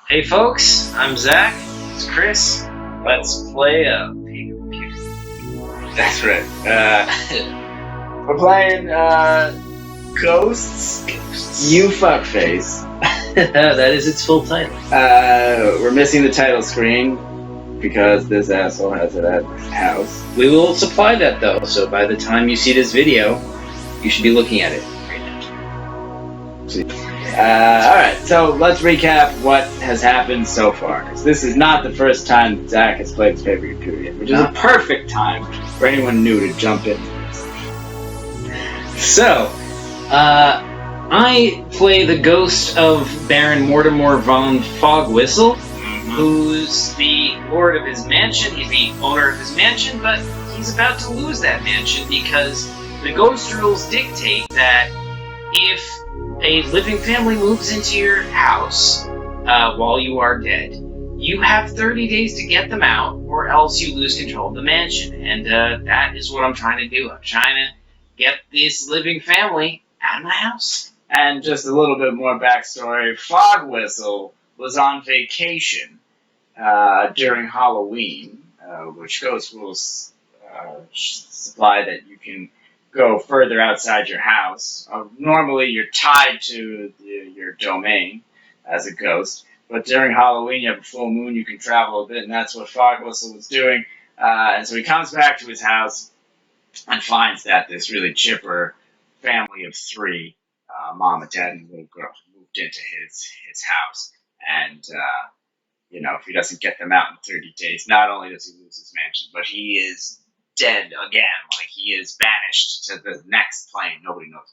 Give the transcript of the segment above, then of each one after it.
Hey folks, I'm Zach. It's Chris. Let's play a paper computer. That's right. We're playing Ghosts. You fuckface. That is its full title. We're missing the title screen because this asshole has it at his house. We will supply that though, so by the time you see this video, you should be looking at it right now. Alright, so let's recap what has happened so far. Because this is not the first time Zach has played this paper computer yet, which is a perfect time for anyone new to jump in. So, I play the ghost of Baron Mortimer von Fogwhistle, who's the lord of his mansion. He's the owner of his mansion, but he's about to lose that mansion because the ghost rules dictate that if a living family moves into your house while you are dead, you have 30 days to get them out, or else you lose control of the mansion. And that is what I'm trying to do. I'm trying to get this living family out of my house. And just a little bit more backstory. Fogwhistle was on vacation during Halloween, which ghost rules supply that you can go further outside your house. Normally, you're tied to your domain as a ghost, but during Halloween, you have a full moon, you can travel a bit, and that's what Fogwhistle was doing. And so he comes back to his house and finds that this really chipper family of three, mom, a dad, and a little girl, moved into his house. And if he doesn't get them out in 30 days, not only does he lose his mansion, but he is dead again. Like, he is banished to the next plane. Nobody knows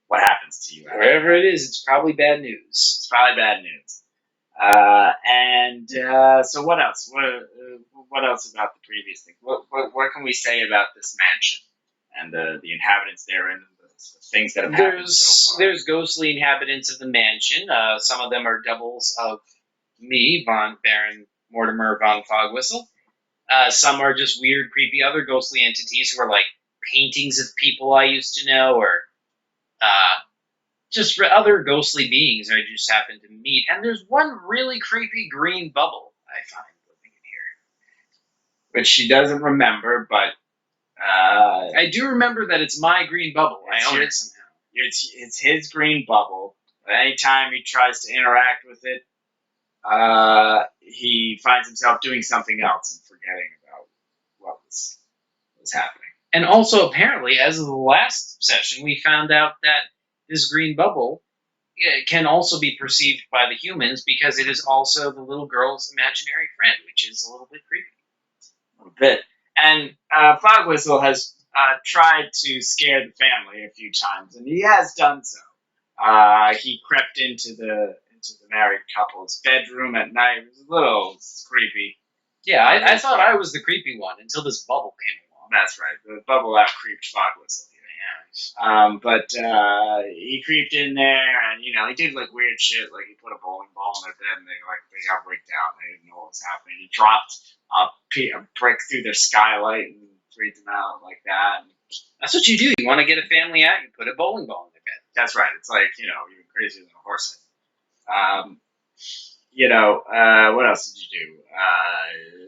what happens to you. Wherever it is, it's probably bad news. It's probably bad news. So what else? What else about the previous thing? What can we say about this mansion and the inhabitants therein, the things that have happened so far? There's ghostly inhabitants of the mansion. Some of them are doubles of me, Baron Mortimer von Fogwhistle. Some are just weird, creepy other ghostly entities who are like paintings of people I used to know, or just other ghostly beings I just happened to meet. And there's one really creepy green bubble I find living in here. Which she doesn't remember, but I do remember that it's my green bubble. I own it somehow. It's his green bubble. But anytime he tries to interact with it, he finds himself doing something else and forgetting about what was happening. And also, apparently, as of the last session, we found out that this green bubble can also be perceived by the humans because it is also the little girl's imaginary friend, which is a little bit creepy. A little bit. And Fogwhistle has tried to scare the family a few times, and he has done so. He crept into the married couple's bedroom at night. It was a little creepy. Yeah, I thought I was the creepy one until this bubble came along. That's right. The bubble out creeped Fogwhistle. But he creeped in there, and he did like weird shit. Like he put a bowling ball in their bed, and they got freaked out. They didn't know what was happening. He dropped a brick through their skylight and freaked them out like that. That's what you do. You want to get a family out, you put a bowling ball in their bed. That's right. It's like even crazier than a horse. What else did you do?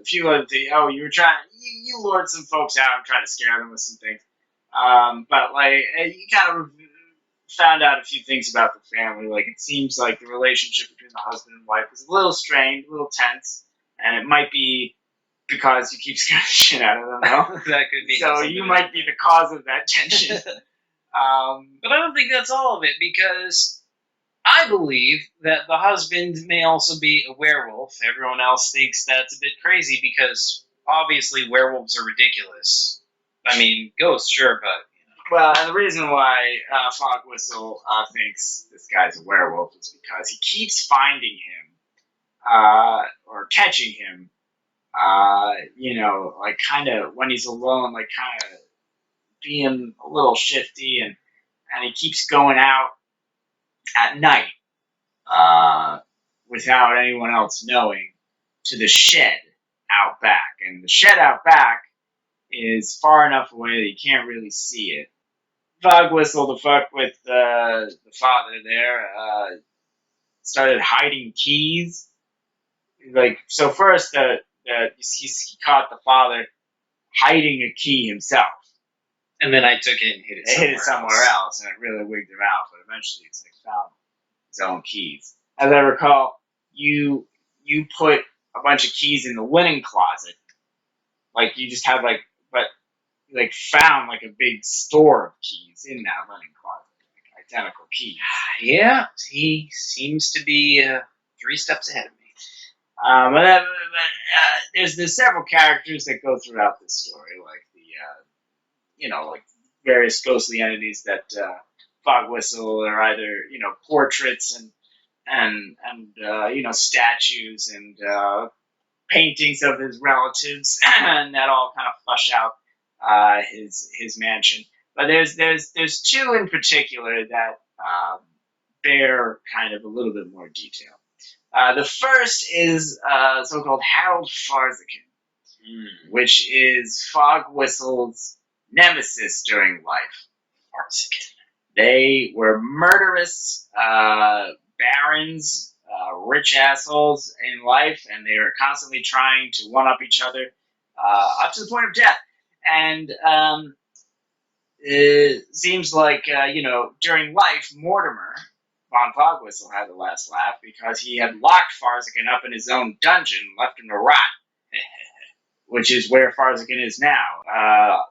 A few other things. Oh, you were you lured some folks out and tried to scare them with some things. But you kind of found out a few things about the family. Like, it seems like the relationship between the husband and wife is a little strained, a little tense, and it might be because you keep scaring the shit out of them. No? That could be. So you might be the cause of that tension. But I don't think that's all of it, because I believe that the husband may also be a werewolf. Everyone else thinks that's a bit crazy because obviously werewolves are ridiculous. I mean, ghosts, sure, but well, and the reason why Fogwhistle thinks this guy's a werewolf is because he keeps finding him or catching him. Kind of when he's alone, like kind of being a little shifty, and he keeps going out at night without anyone else knowing to the shed out back. And the shed out back is far enough away that you can't really see it. Fogwhistle to fuck with the father there started hiding keys. Like, so first, he caught the father hiding a key himself. And then I took it and hid it somewhere else, and it really wigged him out. But eventually, it's like found his own keys. As I recall, you put a bunch of keys in the linen closet. Like you just had found like a big store of keys in that linen closet, like identical keys. Yeah, he seems to be 3 steps ahead of me. But there's several characters that go throughout this story, like like various ghostly entities that Fog Whistle are either portraits and statues and paintings of his relatives, and that all kind of flush out his mansion. But there's 2 in particular that bear kind of a little bit more detail. The first is so-called Harold Farzikin, which is Fog Whistle's nemesis during life. Farzikin. They were murderous barons, rich assholes in life, and they were constantly trying to one-up each other up to the point of death. And it seems like, during life, Mortimer von Fogwhistle had the last laugh because he had locked Farzikin up in his own dungeon and left him to rot, which is where Farzikin is now. A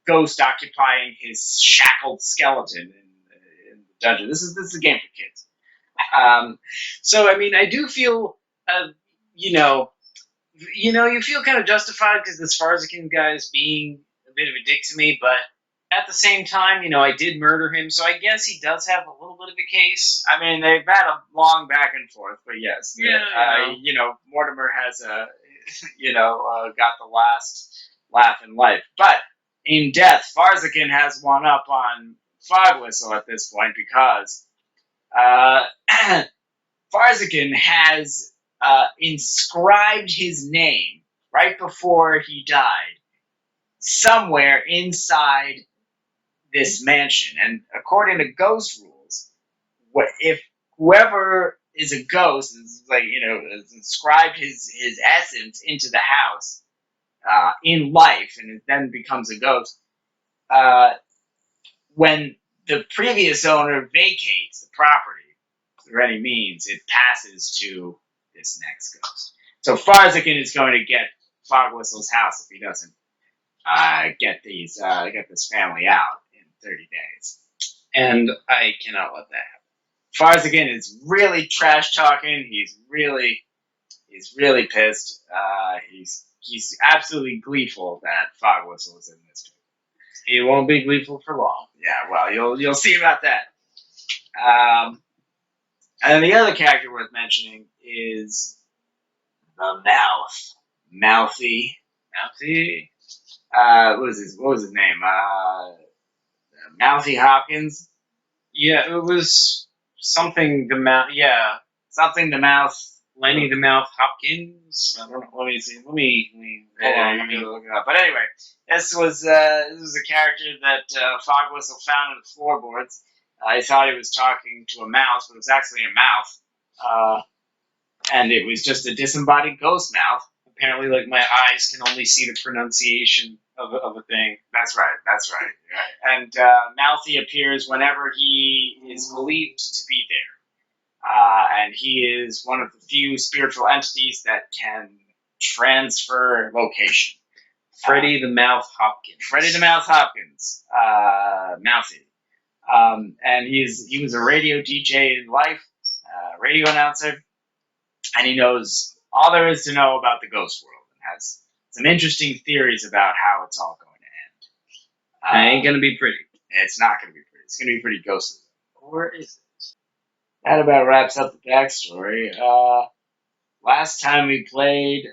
ghost occupying his shackled skeleton in the dungeon. This is a game for kids. So, I mean, I do feel, you feel kind of justified because this Farzikin guy is being a bit of a dick to me, but at the same time, I did murder him, so I guess he does have a little bit of a case. I mean, they've had a long back and forth, but yes. Yeah. Mortimer has got the last laugh in life. But in death, Farzikin has one up on Fog Whistle at this point because Farzikin has inscribed his name right before he died somewhere inside this mansion. And according to ghost rules, if whoever is a ghost is has inscribed his essence into the house in life and it then becomes a ghost, when the previous owner vacates the property through any means, it passes to this next ghost. So Farzikin is going to get Fog Whistle's house if he doesn't get this family out in 30 days. And I cannot let that happen. Farzikin is really trash talking. He's really pissed. He's absolutely gleeful that Fog Whistle is in this movie. He won't be gleeful for long. Yeah, well, you'll see about that. And the other character worth mentioning is the Mouth. Mouthy. What was his name? Mouthy Hopkins. Yeah, it was something the mouth. Yeah, something the Mouth. Lenny the Mouth Hopkins. I don't know. Let me see. Let me look it up. But anyway, this was a character that Fog Whistle found in the floorboards. I thought he was talking to a mouse, but it was actually a mouth. And it was just a disembodied ghost mouth. Apparently, like, my eyes can only see the pronunciation of a thing. That's right. And Mouthy appears whenever he is believed to be there. And he is one of the few spiritual entities that can transfer location. Freddy the Mouth Hopkins. Freddy the Mouth Hopkins. Mouthy. And he was a radio DJ in life, radio announcer, and he knows all there is to know about the ghost world and has some interesting theories about how it's all going to end. It ain't going to be pretty. It's not going to be pretty. It's going to be pretty ghostly. Or is it? That about wraps up the backstory. Last time we played,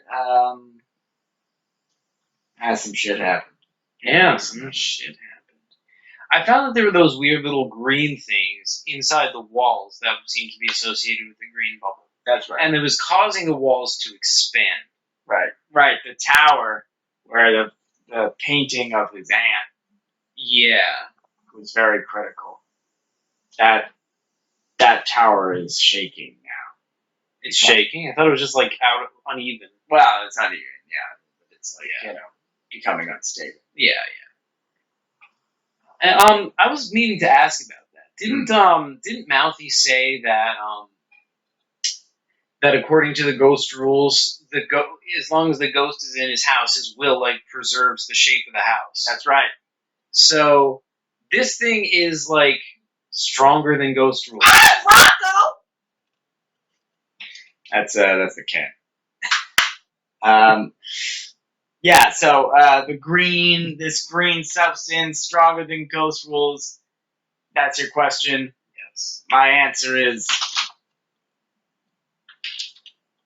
some shit happened. Yeah, some shit happened. I found that there were those weird little green things inside the walls that seemed to be associated with the green bubble. That's right. And it was causing the walls to expand. Right. The tower where the painting of his aunt. Yeah. Was very critical. That that tower is shaking now. It's shaking? I thought it was just like out uneven. Well, it's uneven, yeah. But it's like, Yeah. becoming unstable. Yeah, yeah. And, I was meaning to ask about that. Didn't Mouthy say that that according to the ghost rules, as long as the ghost is in his house, his will like preserves the shape of the house. That's right. So this thing is like stronger than ghost rules. That's the cat. Yeah, so this green substance, stronger than ghost rules. That's your question. Yes. My answer is,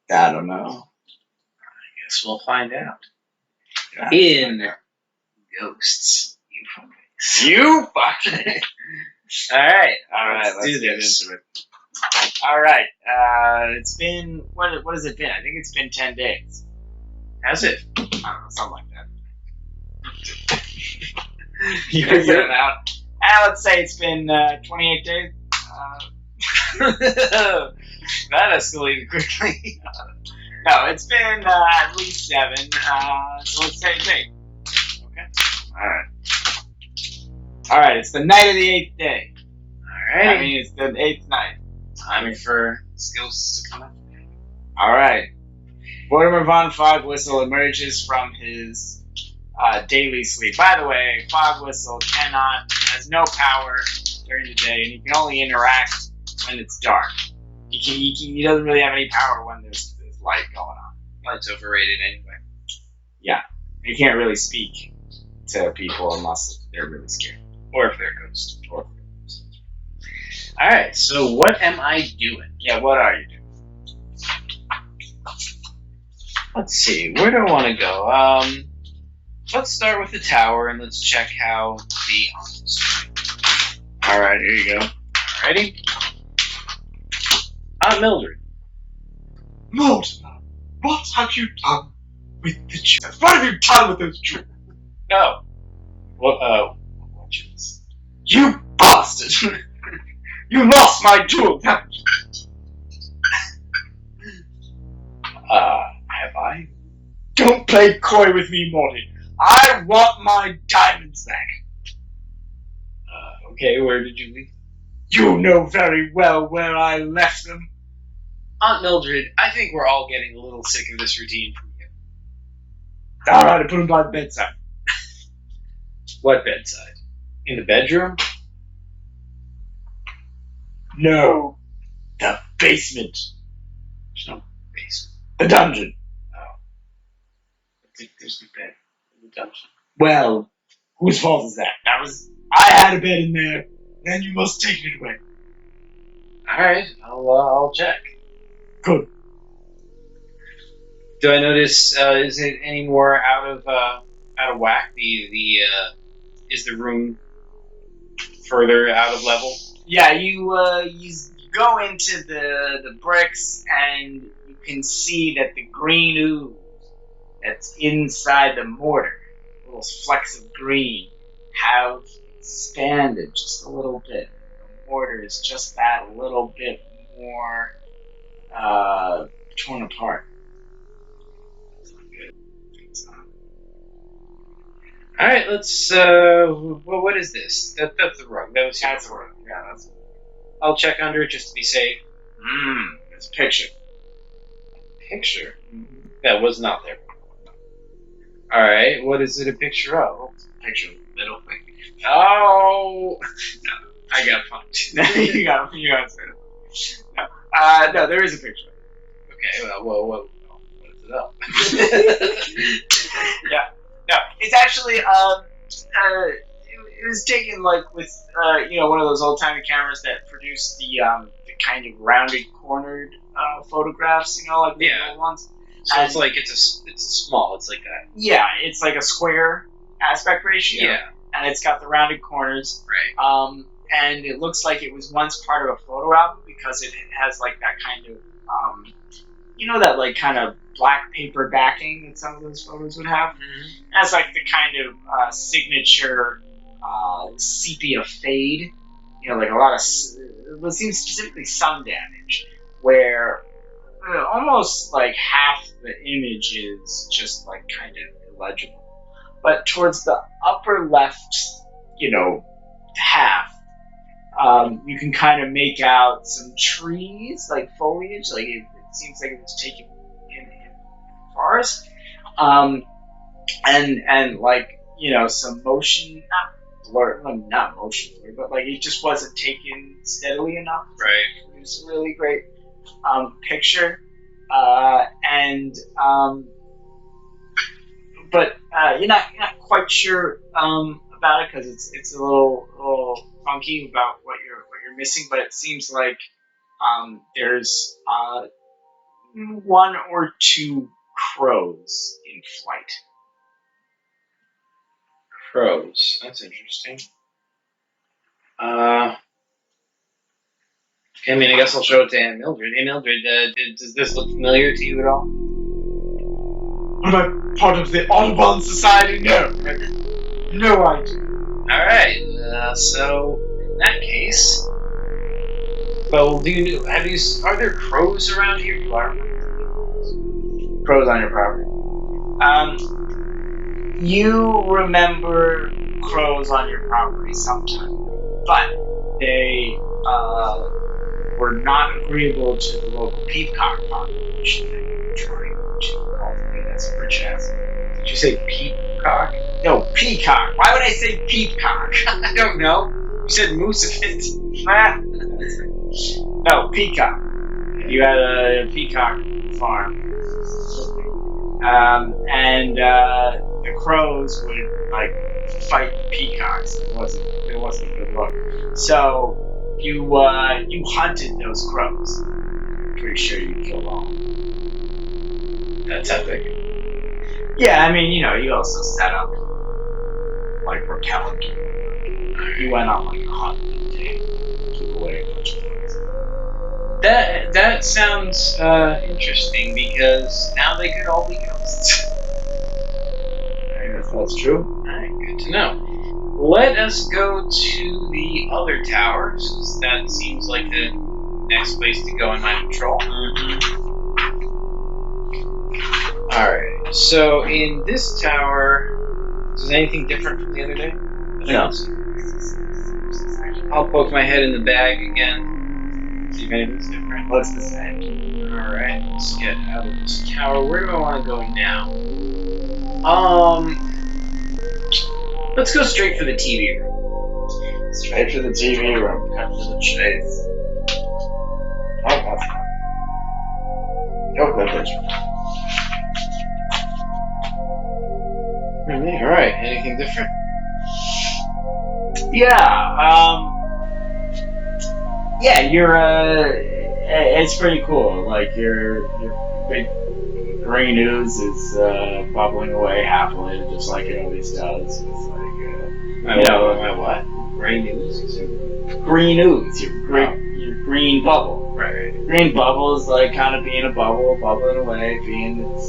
I don't know. I guess we'll find out. In Ghosts. You fucking. All right, Let's do get this. into it. All right. It's been what has it been? I think it's been 10 days. Has it? I don't know, something like that. You're out. Let's say it's been 28 days. That escalated quickly. No, it's been at least 7. So let's say it's 8. Okay. All right. All right. It's the night of the 8th day. All right. I mean, it's the 8th night. Time for skills to come out. All right. Mortimer von Fogwhistle emerges from his daily sleep. By the way, Fogwhistle has no power during the day, and he can only interact when it's dark. He doesn't really have any power when there's light going on. Light's overrated anyway. Yeah. He can't really speak to people unless they're really scared. Or if they're ghosts. Alright, so what am I doing? Yeah, what are you doing? Let's see, where do I want to go? Let's start with the tower and let's check how the honest. Alright, here you go. Ready? Mildred. Mortimer, what have you done with the jewels? What have you done with those jewels? No. What jewels? You bastard! You lost my jewels, haven't you? Have I? Don't play coy with me, Morty. I want my diamonds back. Okay, where did you leave? You know very well where I left them. Aunt Mildred, I think we're all getting a little sick of this routine from you. Alright, I put them by the bedside. What bedside? In the bedroom? No. The basement. There's no basement. The dungeon. I think there's no bed in the dungeon. Well, whose fault is that? I had a bed in there, then you must take it away. Alright, I'll check. Good. Do I notice, is it any more out of whack? Is the room further out of level? Yeah, you go into the bricks and you can see that the green ooze that's inside the mortar, little flecks of green, have expanded just a little bit. The mortar is just that little bit more torn apart. Alright, let's, well, what is this? That's the rug. That's the rug. Yeah, that's. I'll check under it just to be safe. There's a picture. Picture? That was not there. Alright, what is it a picture of? Picture of the middle finger. Oh! No, I got punked. you got say that. No, there is a picture. Okay, well, what is it up? Yeah. No, it's actually it was taken like with one of those old timey cameras that produce the kind of rounded cornered photographs, like the old ones. So it's like it's a small. It's like that. Yeah, it's like a square aspect ratio. Yeah, and it's got the rounded corners. right. And it looks like it was once part of a photo album because it has like that kind of that like kind of black paper backing that some of those photos would have. Mm-hmm. That's like the kind of signature sepia fade. Like a lot of it seems specifically sun damage, where almost like half the image is just like kind of illegible. But towards the upper left, half, you can kind of make out some trees, like foliage, like it seems like it was taken in forest, and like some motion, not blur, well, not motion blur, but like it just wasn't taken steadily enough. Right. It was a really great picture, and but you're not quite sure about it because it's a little funky about what you're missing. But it seems like there's one or two crows in flight. Crows. That's interesting. I mean, I guess I'll show it to Aunt Mildred. Hey, Mildred, does this look familiar to you at all? Am I part of the Audubon Society? No. No idea. Alright, so in that case, well, are there crows around here? Do I remember? Crows on your property. You remember crows on your property sometime, but they were not agreeable to the local peacock population that you were trying to cultivate as a rich asset. Did you say peacock? No, peacock. Why would I say peacock? I don't know. You said moosefit. No, peacock. You had a peacock farm. And the crows would like fight the peacocks. It wasn't a good look. So you hunted those crows. Pretty sure you killed all. That's epic. Yeah, I mean, you also set up like repellent. You went on like a hunt one day, took away a bunch of crows. That sounds interesting because now they could all be ghosts. I guess that's true. Alright, good to know. Let us go to the other tower, since that seems like the next place to go in my patrol. Alright, so in this tower, is there anything different from the other day? No. I'll poke my head in the bag again, see if anything's different. What's the same? Alright, let's get out of this tower. Where do I want to go now? Let's go straight for the TV room. Straight to the TV room. Cut to the chase. Oh, that's fine. Oh, that's Alright, anything different? Yeah, you're it's pretty cool. Like your big green ooze is bubbling away happily, just like it always does. It's like my what? Green ooze? Green ooze, your green bubble. Right. Green bubble is like kind of being a bubble, bubbling away, being the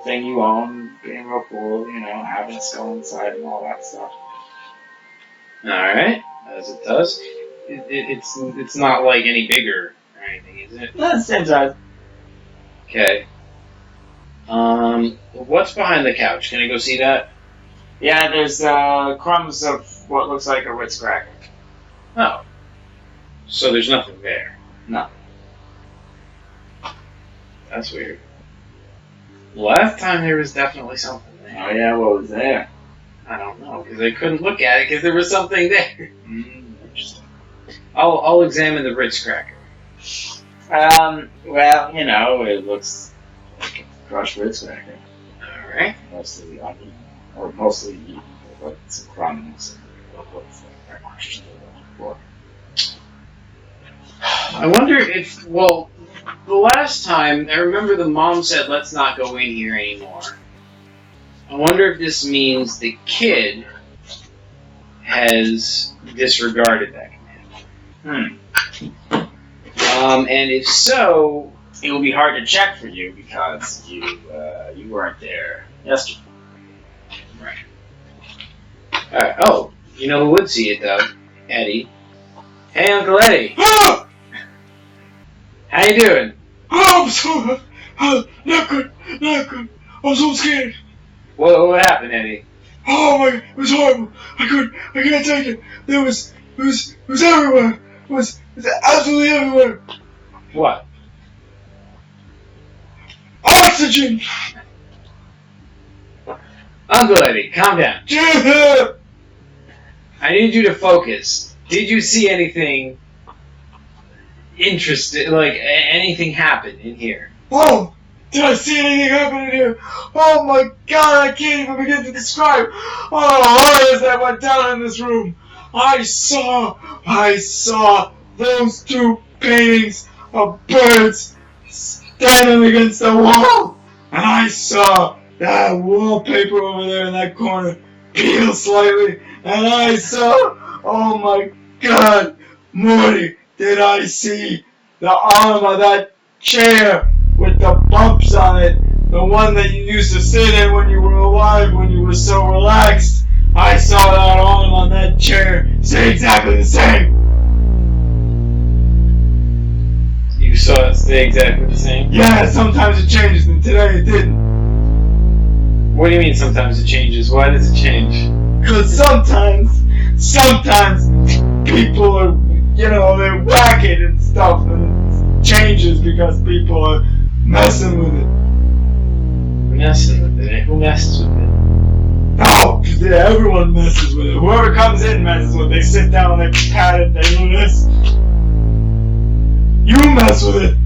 thing you own, being real cool, having a skull inside and all that stuff. Alright, as it does. It's not like any bigger or anything, is it? That's the same size. Okay. What's behind the couch? Can I go see that? Yeah, there's crumbs of what looks like a Ritz cracker. Oh. So there's nothing there. No. That's weird. Last time there was definitely something there. Oh yeah, what was there? I don't know, because I couldn't look at it because there was something there. Interesting. I'll examine the Ritz cracker. Well, it looks like a crushed Ritz cracker. Alright. Mostly onion, or mostly eaten, but some crumbs and what's very much for. I wonder if, the last time, I remember the mom said, let's not go in here anymore. I wonder if this means the kid has disregarded that command. And if so, It will be hard to check for you because you weren't there yesterday. Right. Oh, you know who would see it though? Eddie. Hey, Uncle Eddie. Ah! How you doing? Oh, I'm so not good, not good. I'm so scared. What happened, Eddie? Oh my, it was horrible. I can't take it. It was everywhere. It was absolutely everywhere. What? Oxygen. Uncle Eddie, calm down. Yeah. I need you to focus. Did you see anything interesting, like anything happen in here? Oh, did I see anything happening here? Oh my God, I can't even begin to describe all the horrors that went down in this room. I saw those two paintings of birds standing against the wall, and I saw that wallpaper over there in that corner peel slightly, and I saw, oh my God, Morty, did I see the arm of that chair with the bumps on it, the one that you used to sit in when you were alive, when you were so relaxed. I saw that arm on that chair say exactly the same. You saw it stay exactly the same? Yeah, sometimes it changes, and today it didn't. What do you mean sometimes it changes? Why does it change? Because sometimes people are, they're whacking and stuff, and it changes because people are messing with it. Messing with it? Who messes with it? Oh, yeah, everyone messes with it. Whoever comes in messes with it. They sit down, they pat it, they do this. You mess with it.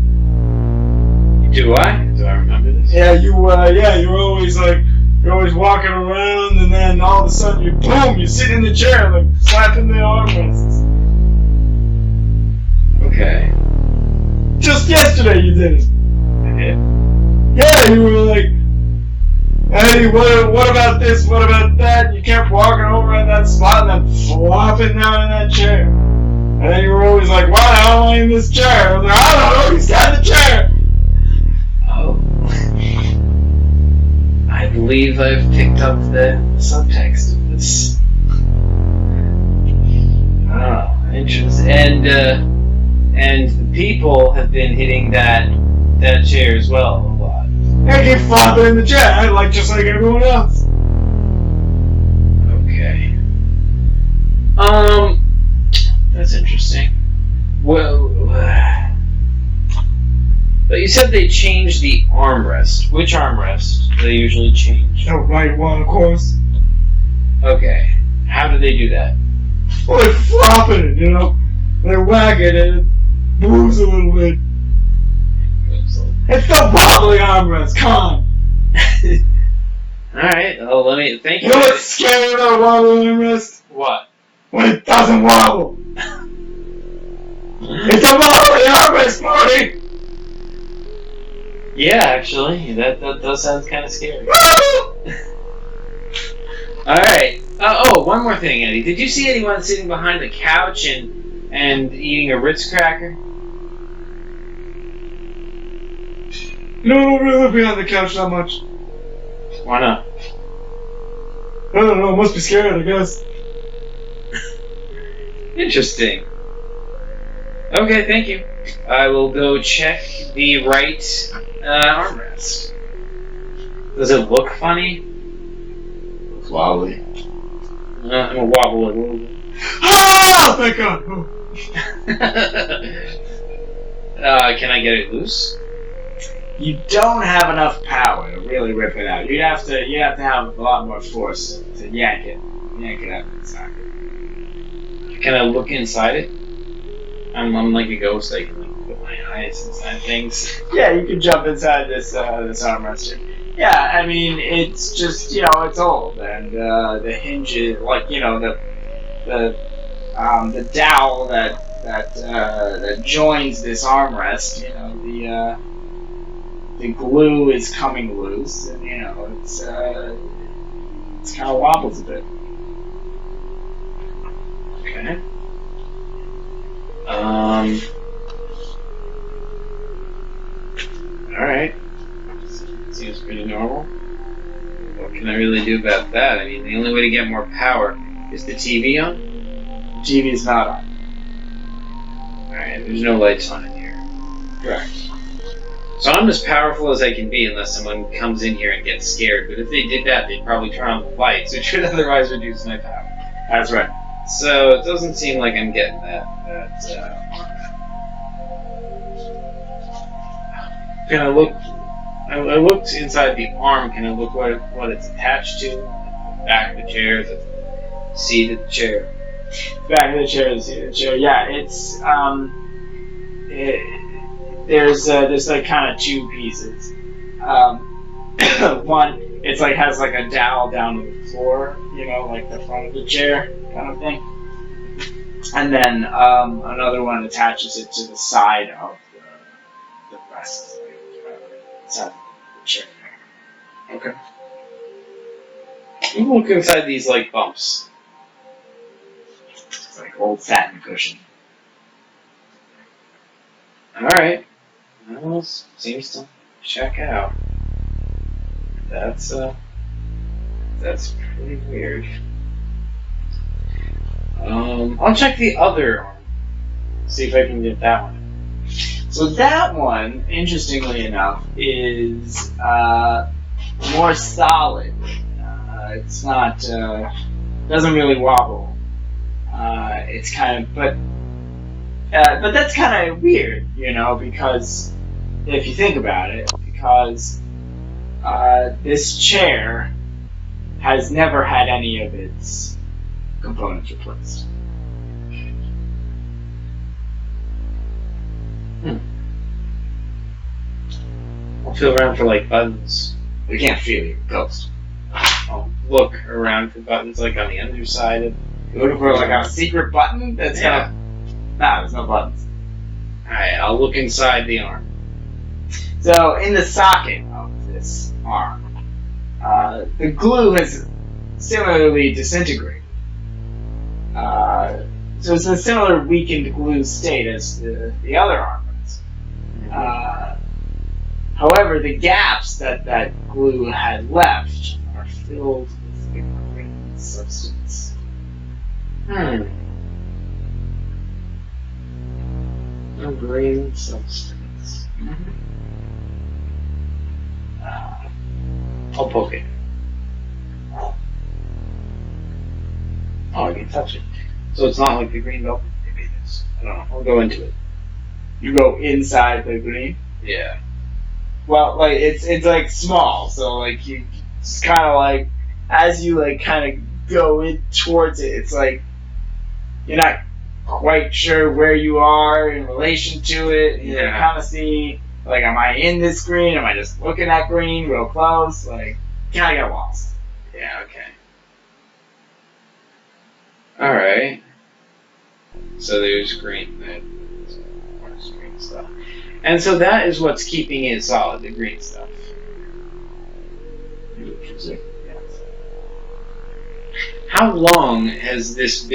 Do I? Do I remember this? Yeah, you're always you're always walking around, and then all of a sudden you sit in the chair, like slapping the armrests. Okay. Just yesterday you did it. I did? Yeah, you were like, hey, what about this? What about that? You kept walking over in that spot and then flopping down in that chair. And then you were always like, why the hell am I in this chair? I was like, I don't know, you sat in the chair. Oh. I believe I've picked up the subtext of this. Oh, interesting. And the people have been hitting that chair as well a lot. I keep flopping in the chair, just like everyone else. Okay. That's interesting. Well, but you said they changed the armrest. Which armrest do they usually change? The right one, of course. Okay. How do they do that? Well, they're flopping it, They're whacking it, and it moves a little bit. It's the wobbly armrest, come on. Alright, well, thank you. You know what's scary about a wobbly armrest? What? When it doesn't wobble. It's a wobbly armrest, Marty! Yeah, actually, that does sound kind of scary. Woo! Alright. One more thing, Eddie. Did you see anyone sitting behind the couch and eating a Ritz cracker? I don't really look behind the couch that much. Why not? I don't know, must be scared, I guess. Interesting. Okay, thank you. I will go check the right armrest. Does it look funny? It's wobbly. I'm gonna wobble it a little bit. Ah! Thank God! Oh. Can I get it loose? You don't have enough power to really rip it out. You'd have to have a lot more force to yank it out of the socket. Can I look inside it? I'm like a ghost. I can put my eyes inside things. Yeah, you can jump inside this armrest. Yeah, I mean it's just it's old and the hinges the dowel that joins this armrest. The glue is coming loose, and it's kind of wobbles a bit. Okay. Alright. Seems pretty normal. What can I really do about that? I mean, the only way to get more power is the TV on? The TV is not on. There's no lights on in here. Correct. So I'm as powerful as I can be unless someone comes in here and gets scared. But if they did that, they'd probably turn on the lights, which would otherwise reduce my power. That's right. So it doesn't seem like I'm getting that. Can I look? I looked inside the arm. Can I look what it's attached to? Back of the chair, the seat of the chair. Back of the chair, the seat of the chair. Yeah, it's there's like kind of two pieces. One, it's like has like a dowel down to the floor, you know, like the front of the chair kind of thing. And then another one attaches it to the side of the rest, side of the chair. Okay. You look inside these like bumps. It's like old satin cushion. All right. Well, seems to check out. That's pretty weird. I'll check the other arm. See if I can get that one. So that one, interestingly enough, is more solid. It's not doesn't really wobble. It's kind of but that's kind of weird, you know, because if you think about it, because this chair has never had any of its components replaced. I'll feel around for like buttons. We can't feel your ghost. I'll look around for buttons like on the underside of. You're looking for like a secret button that's gonna. Nah, there's no buttons. Alright, I'll look inside the arm. So in the socket of this arm, the glue has similarly disintegrated. So it's a similar weakened glue state as the other arm is. However, the gaps that glue had left are filled with a green substance. A green substance. I'll poke it. Oh, I can touch it. So it's not like the green belt. Maybe it is. I don't know. I'll go into it. You go inside the green. Yeah. Well, like it's like small, so like you it's kind of like as you like kind of go in towards it, it's like you're not quite sure where you are in relation to it. You kind of see like, am I in this green? Am I just looking at green real close? Like, kind of get lost. Yeah. Okay. All right. So there's green. There's green stuff. And so that is what's keeping it solid, the green stuff. Yes. How long has this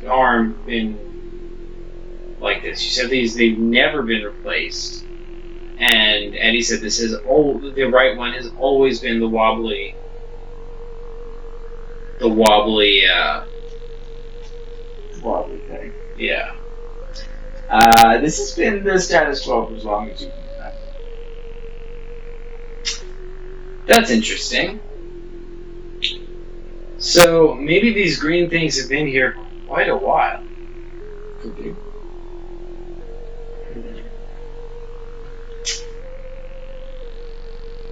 arm been like this? You said they've never been replaced. And Eddie said the right one has always been the wobbly thing. Yeah. This has been the status quo for as long as you can remember. That's interesting. So maybe these green things have been here quite a while. Could be.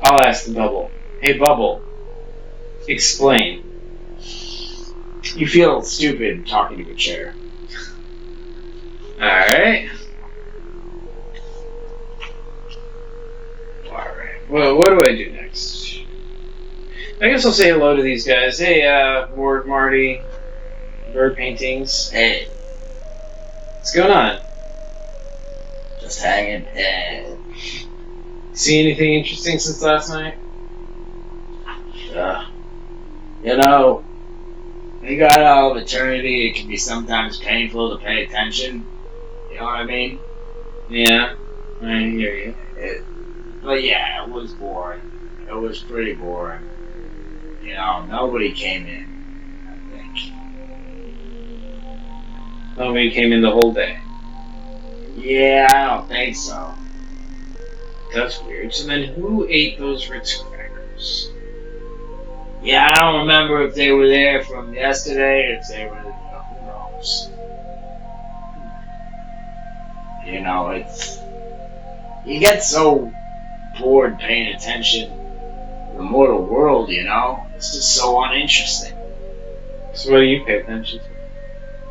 I'll ask the bubble. Hey, bubble. Explain. You feel stupid talking to a chair. Alright. Alright. Well, what do I do next? I guess I'll say hello to these guys. Hey, Ward, Marty, Bird Paintings. Hey. What's going on? Just hanging. Hey. See anything interesting since last night? You know, when you got all of eternity, it can be sometimes painful to pay attention. You know what I mean? Yeah, I hear you. But yeah, it was boring. It was pretty boring. You know, nobody came in, I think. Nobody came in the whole day. Yeah, I don't think so. That's weird. So then who ate those Ritz crackers? Yeah, I don't remember if they were there from yesterday, if they were, who knows. You know, it's, you get so bored paying attention to the mortal world, you know? It's just so uninteresting. So what do you pay attention to?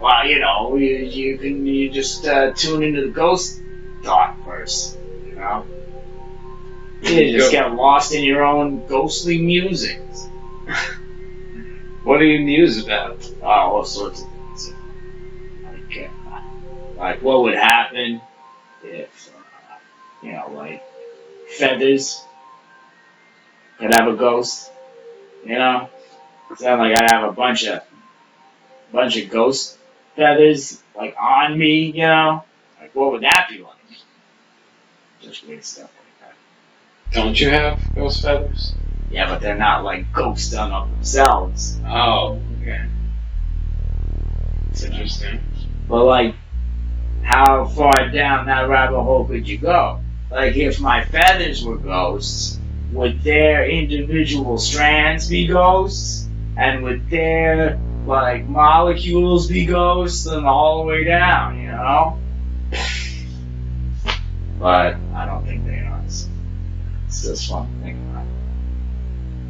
Well, you know, you just tune into the ghost thought first, you know? You just get lost in your own ghostly musings. What do you muse about? Oh, all sorts of things. Like what would happen if, like feathers could have a ghost, you know? Sound like I'd have a bunch of ghost feathers like on me, you know? Like what would that be like? Just weird stuff like that. Don't you have ghost feathers? Yeah, but they're not like ghosts done up themselves. Oh, okay. That's interesting. But like, how far down that rabbit hole could you go? Like, if my feathers were ghosts, would their individual strands be ghosts? And would their, like, molecules be ghosts and all the way down, you know? But I don't think they are. It's just fun to think about.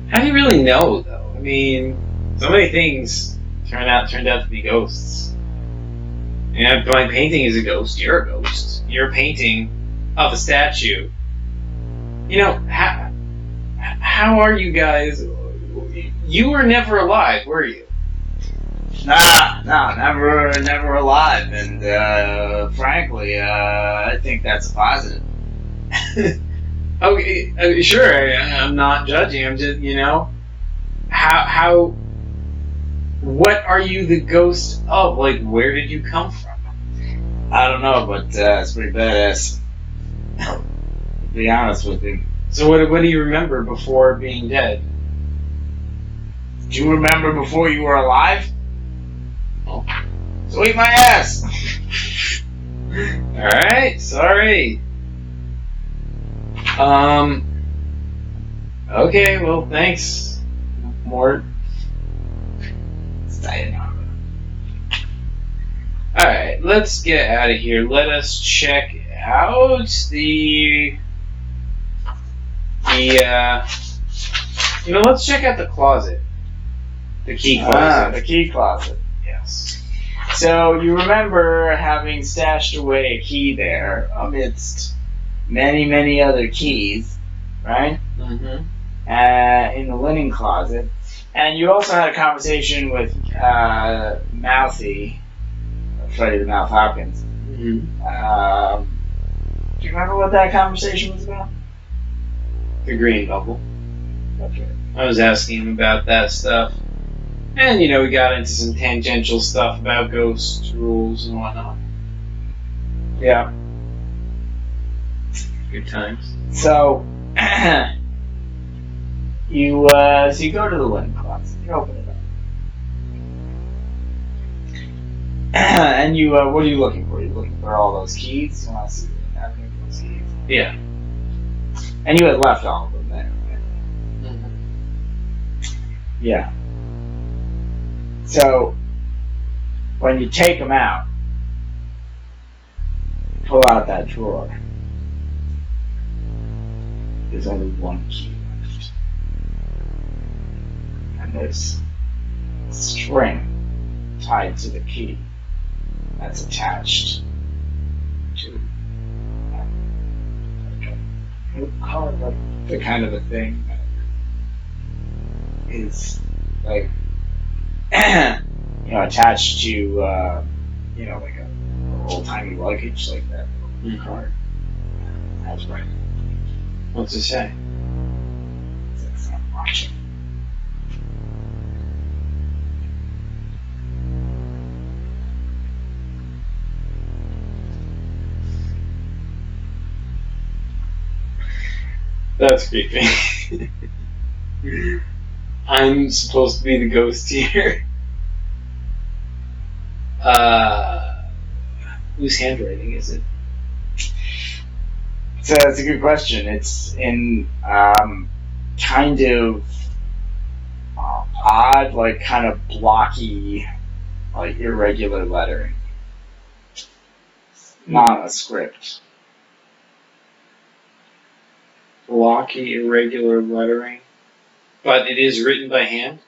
How do you really know, though? I mean, so many things turned out to be ghosts. Yeah, my painting is a ghost. You're a ghost. You're a painting of a statue. You know, how are you guys? You were never alive, were you? Nah, never alive. And frankly, I think that's a positive. Okay, sure. I'm not judging. I'm just, how. What are you the ghost of? Like, where did you come from? I don't know, but it's pretty badass. To be honest with you. So what do you remember before being dead? Do you remember before you were alive? Oh. So eat my ass! Alright, sorry. Okay, well, thanks, Mort. Alright, let's get out of here. Let us check out let's check out the closet. The key closet. The key closet. Yes. So you remember having stashed away a key there amidst many, many other keys, right? Mm-hmm. In the linen closet. And you also had a conversation with Mouthy, Freddie the Mouth Hopkins. Mm-hmm. Do you remember what that conversation was about? The green bubble. Okay. I was asking him about that stuff. And, we got into some tangential stuff about ghost rules and whatnot. Yeah. Good times. So, you go to the linen closet. You open it up. And you, what are you looking for? You're looking for all those keys? You want to see what those keys? Yeah. And you had left all of them there, right? Mm-hmm. Yeah. So, when you take them out, pull out that drawer. There's only one key left. And there's a string tied to the key that's attached to like the kind of a thing that is like attached to like a old timey luggage like that card. That's right. What's it say? It's not watching. That's creepy. I'm supposed to be the ghost here. Whose handwriting is it? So that's a good question. It's in kind of odd, like kind of blocky, like irregular lettering. Not a script. Blocky, irregular lettering. But it is written by hand?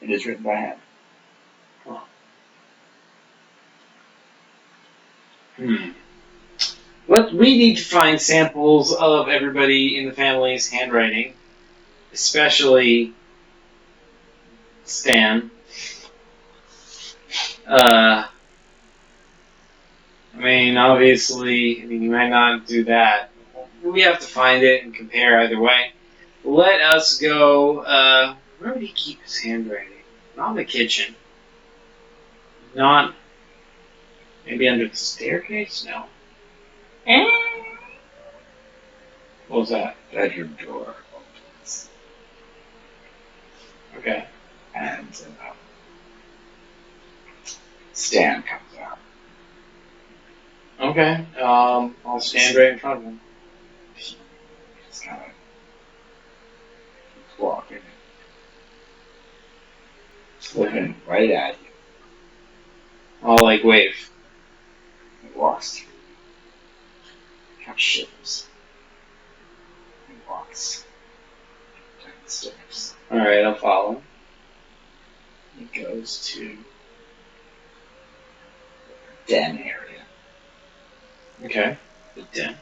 It is written by hand. We need to find samples of everybody in the family's handwriting, especially Stan. Obviously, you might not do that. We have to find it and compare either way. Let us go. Where would he keep his handwriting? Not in the kitchen. Not. Maybe under the staircase? No. What was that? Bedroom door opens. Okay. And Stan comes out. Okay. I'll stand right in front of him. He's kind of walking. He's looking right at you. I'll wave. He walks through. Kind of shivers. He walks down the stairs. Alright, I'll follow. He goes to the den area. Okay. The den.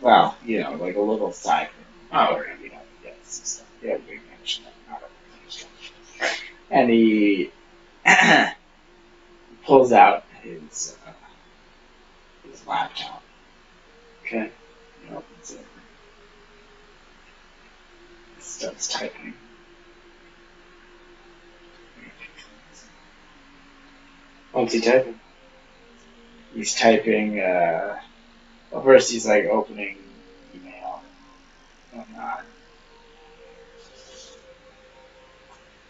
Well, like a little side room. Oh, where, get some stuff. Yeah, we mentioned that. Not everything. And he pulls out his laptop. Okay. He opens it. He starts typing. What's he typing? He's typing, well, first he's opening email and whatnot.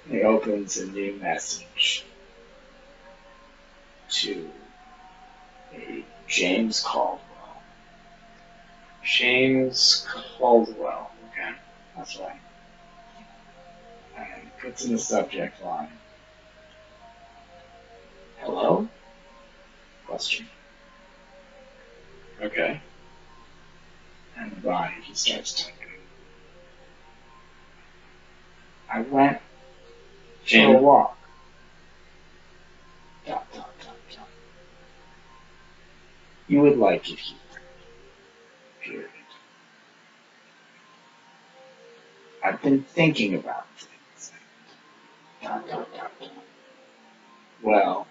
He opens a new message to a James Caldwell. James Caldwell. Okay. That's right. And he puts in the subject line, "Hello?" Question. Okay. And the body, he starts typing. I went for a walk. ... You would like it here. Period. I've been thinking about things. ... Well, ...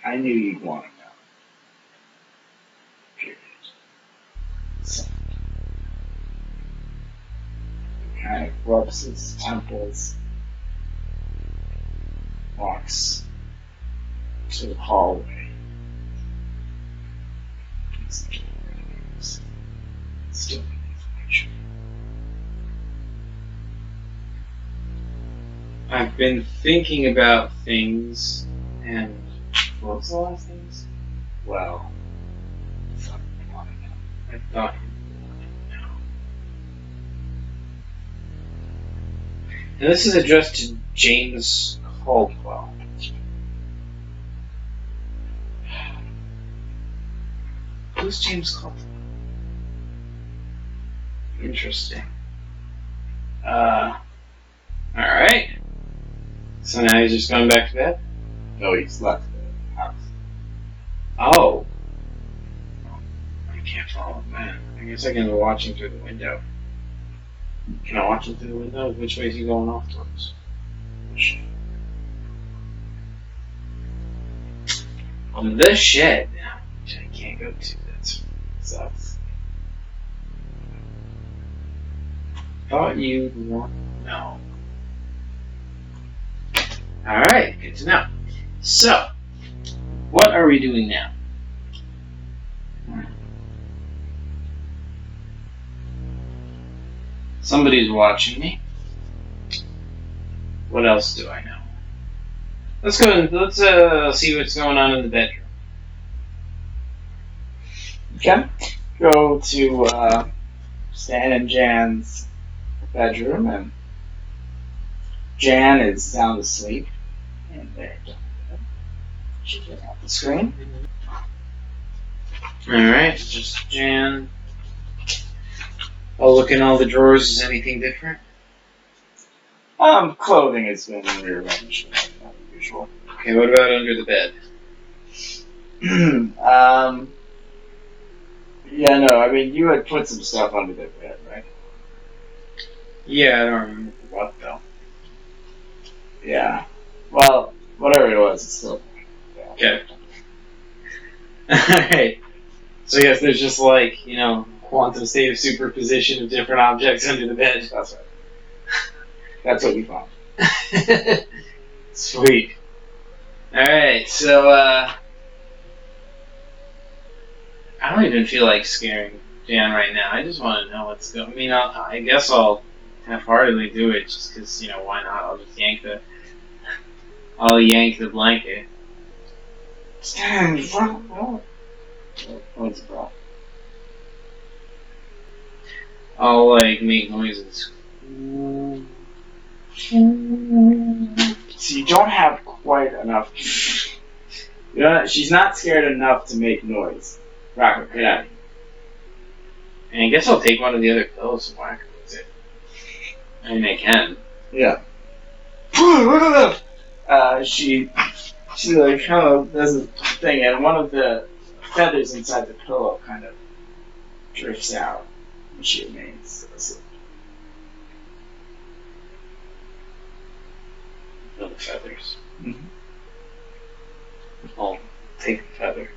I knew you'd want to know. Period. So, he kind of rubs his temples, walks to the hallway. He's still in information. I've been thinking about things, and what was the last things? Well, I thought you'd want to know. I thought you wanted to know. And this is addressed to James Caldwell. Who's James Caldwell? Interesting. Alright. So now he's just going back to bed? No, he's left the house. Oh. I can't follow him, man. I guess I can go watching through the window. Can I watch him through the window? Which way is he going off towards? On the shed now, which I can't go to. That sucks. Thought you'd want to know. Alright, good to know. So, what are we doing now? Somebody's watching me. What else do I know? Let's go and let's see what's going on in the bedroom. Okay. Go to Stan and Jan's bedroom, and Jan is sound asleep. And there, she get off the screen. Alright, just Jan. I'll look in all the drawers. Is anything different? Clothing has been rearranged, not usual. Okay, what about under the bed? Yeah, no, I mean, you had put some stuff under the bed, right? Yeah, I don't remember what though. Yeah. Well, whatever it was, it's still. Yeah. Okay. Alright. So I guess there's just like, quantum state of superposition of different objects under the bed. That's right. That's what you found. Sweet. Alright, so I don't even feel like scaring Jan right now. I just want to know what's going on. I mean, I guess I'll half-heartedly do it just because, why not? I'll yank the blanket. Stan, what's the problem? I'll, like, make noises. So you don't have quite enough. She's not scared enough to make noise. Rocco, get out of here. And I guess I'll take one of the other pillows and whack her with it. I mean, I can. Yeah. She like kind of does a thing, and one of the feathers inside the pillow kind of drifts out, and she remains asleep. No, the feathers. Mm-hmm. I'll take the feather.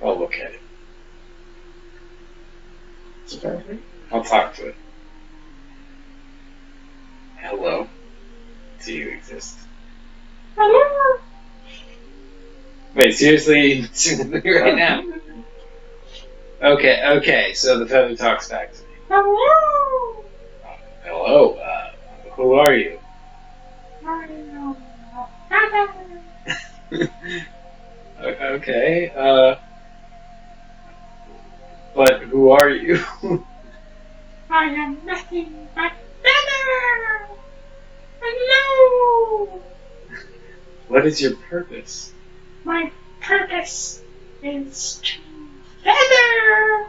I'll look at it. It's a feather. I'll talk to it. Hello. Do you exist? Hello. Wait, seriously? Right now? Okay, so the feather talks back to me. Hello. Hello, who are you? Okay, but who are you? I am nothing but feather. Hello. What is your purpose? My purpose is to feather.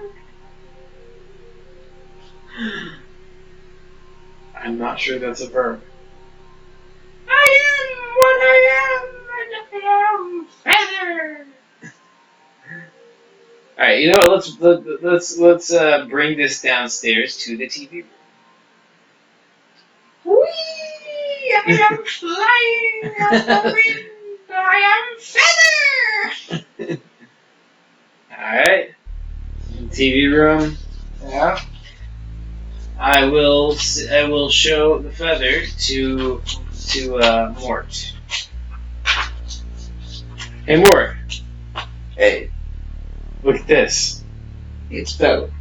I'm not sure that's a verb. I am what I am, and I am feather. All right, let's bring this downstairs to the TV room. Whee! I am flying on the wind. I am feather. All right, TV room. Yeah. I will show the feather to Mort. Hey Mort. Hey, Look at this. it's feather.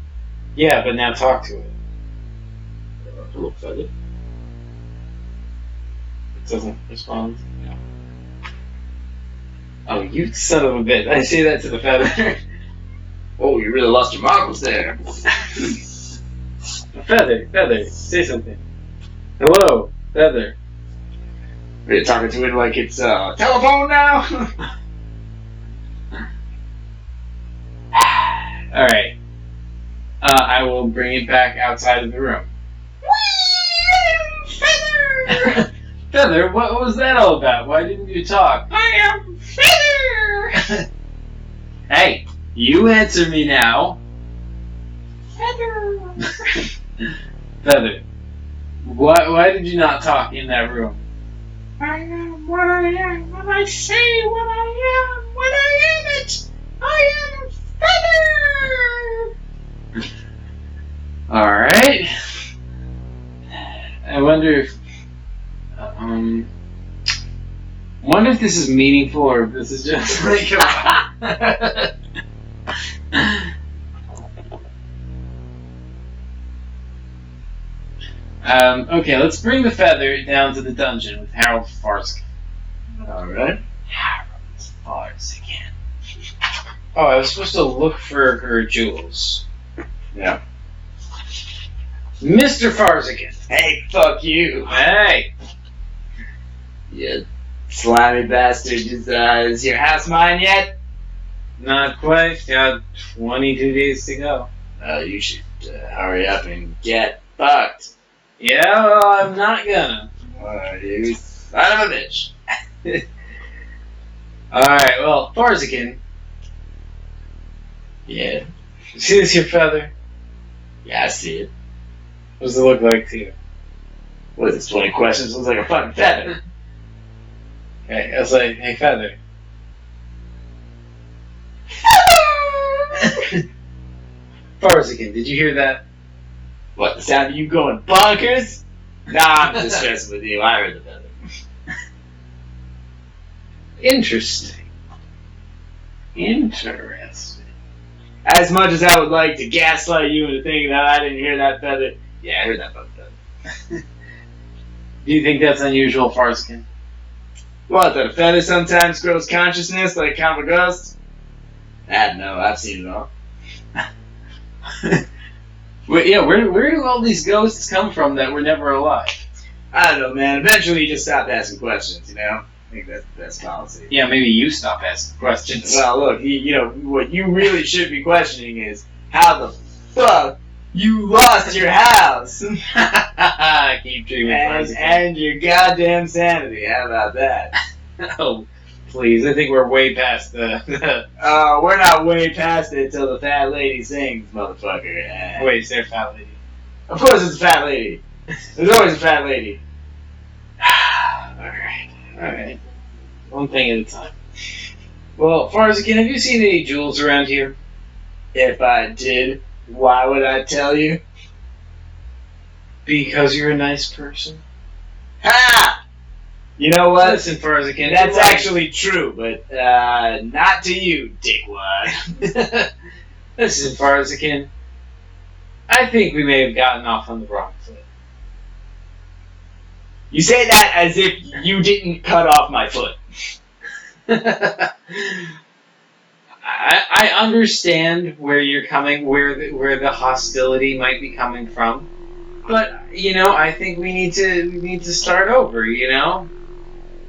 Yeah, but now talk to it. Hello, feather. It doesn't respond. No. Oh, you son of a bitch. I say that to the feather. Oh, you really lost your marbles there. Feather, say something. Hello, Feather. Are you talking to it like it's telephone now? Alright. I will bring it back outside of the room. Feather! Feather, what was that all about? Why didn't you talk? I am feather! Hey, you answer me now. Feather! Feather, why did you not talk in that room? I am what I am, and I say what I am when I am it! I am feather! Alright. I wonder if this is meaningful or if this is just like okay, let's bring the feather down to the dungeon with Harold Farsky. Alright. Harold Farzigan. Oh, I was supposed to look for her jewels. Yeah. Mr. Farzigan. Hey, fuck you. Hey. You slimy bastard. Is your house mine yet? Not quite. Got 22 days to go. You should hurry up and get fucked. Yeah, well, I'm not gonna. You son of a bitch. Alright, well, Farzigan. Yeah. See this your feather? Yeah, I see it. What does it look like to you? What is this, 20 questions? Looks like a fucking feather. Okay, I was like, hey, feather. Farzigan, did you hear that? What, the sound of you going bonkers? Nah, I'm just messing with you. I heard the feather. Interesting. As much as I would like to gaslight you into thinking that I didn't hear that feather, yeah, I heard that fucking feather. Do you think that's unusual, Farzigan? What, that a feather sometimes grows consciousness like a common ghost? No, I've seen it all. Yeah, where do all these ghosts come from that were never alive? I don't know, man. Eventually you just stop asking questions, you know? I think that's the best policy. Yeah, maybe you stop asking questions. Well, look, you know, what you really should be questioning is how the fuck you lost your house Keep dreaming, Farzigan. and your goddamn sanity. How about that? Oh, please. I think we're way past the... We're not way past it till the fat lady sings, motherfucker. Wait, is there a fat lady? Of course it's a fat lady. There's always a fat lady. Alright. One thing at a time. Well, Farzigan, have you seen any jewels around here? If I did, why would I tell you? Because you're a nice person? Ha! You know what? Listen, Farzigan. That's actually true, but not to you, dickwad. Listen, Farzigan. I think we may have gotten off on the wrong foot. You say that as if you didn't cut off my foot. I understand where you're coming, where the hostility might be coming from, but you know, I think we need to start over. You know,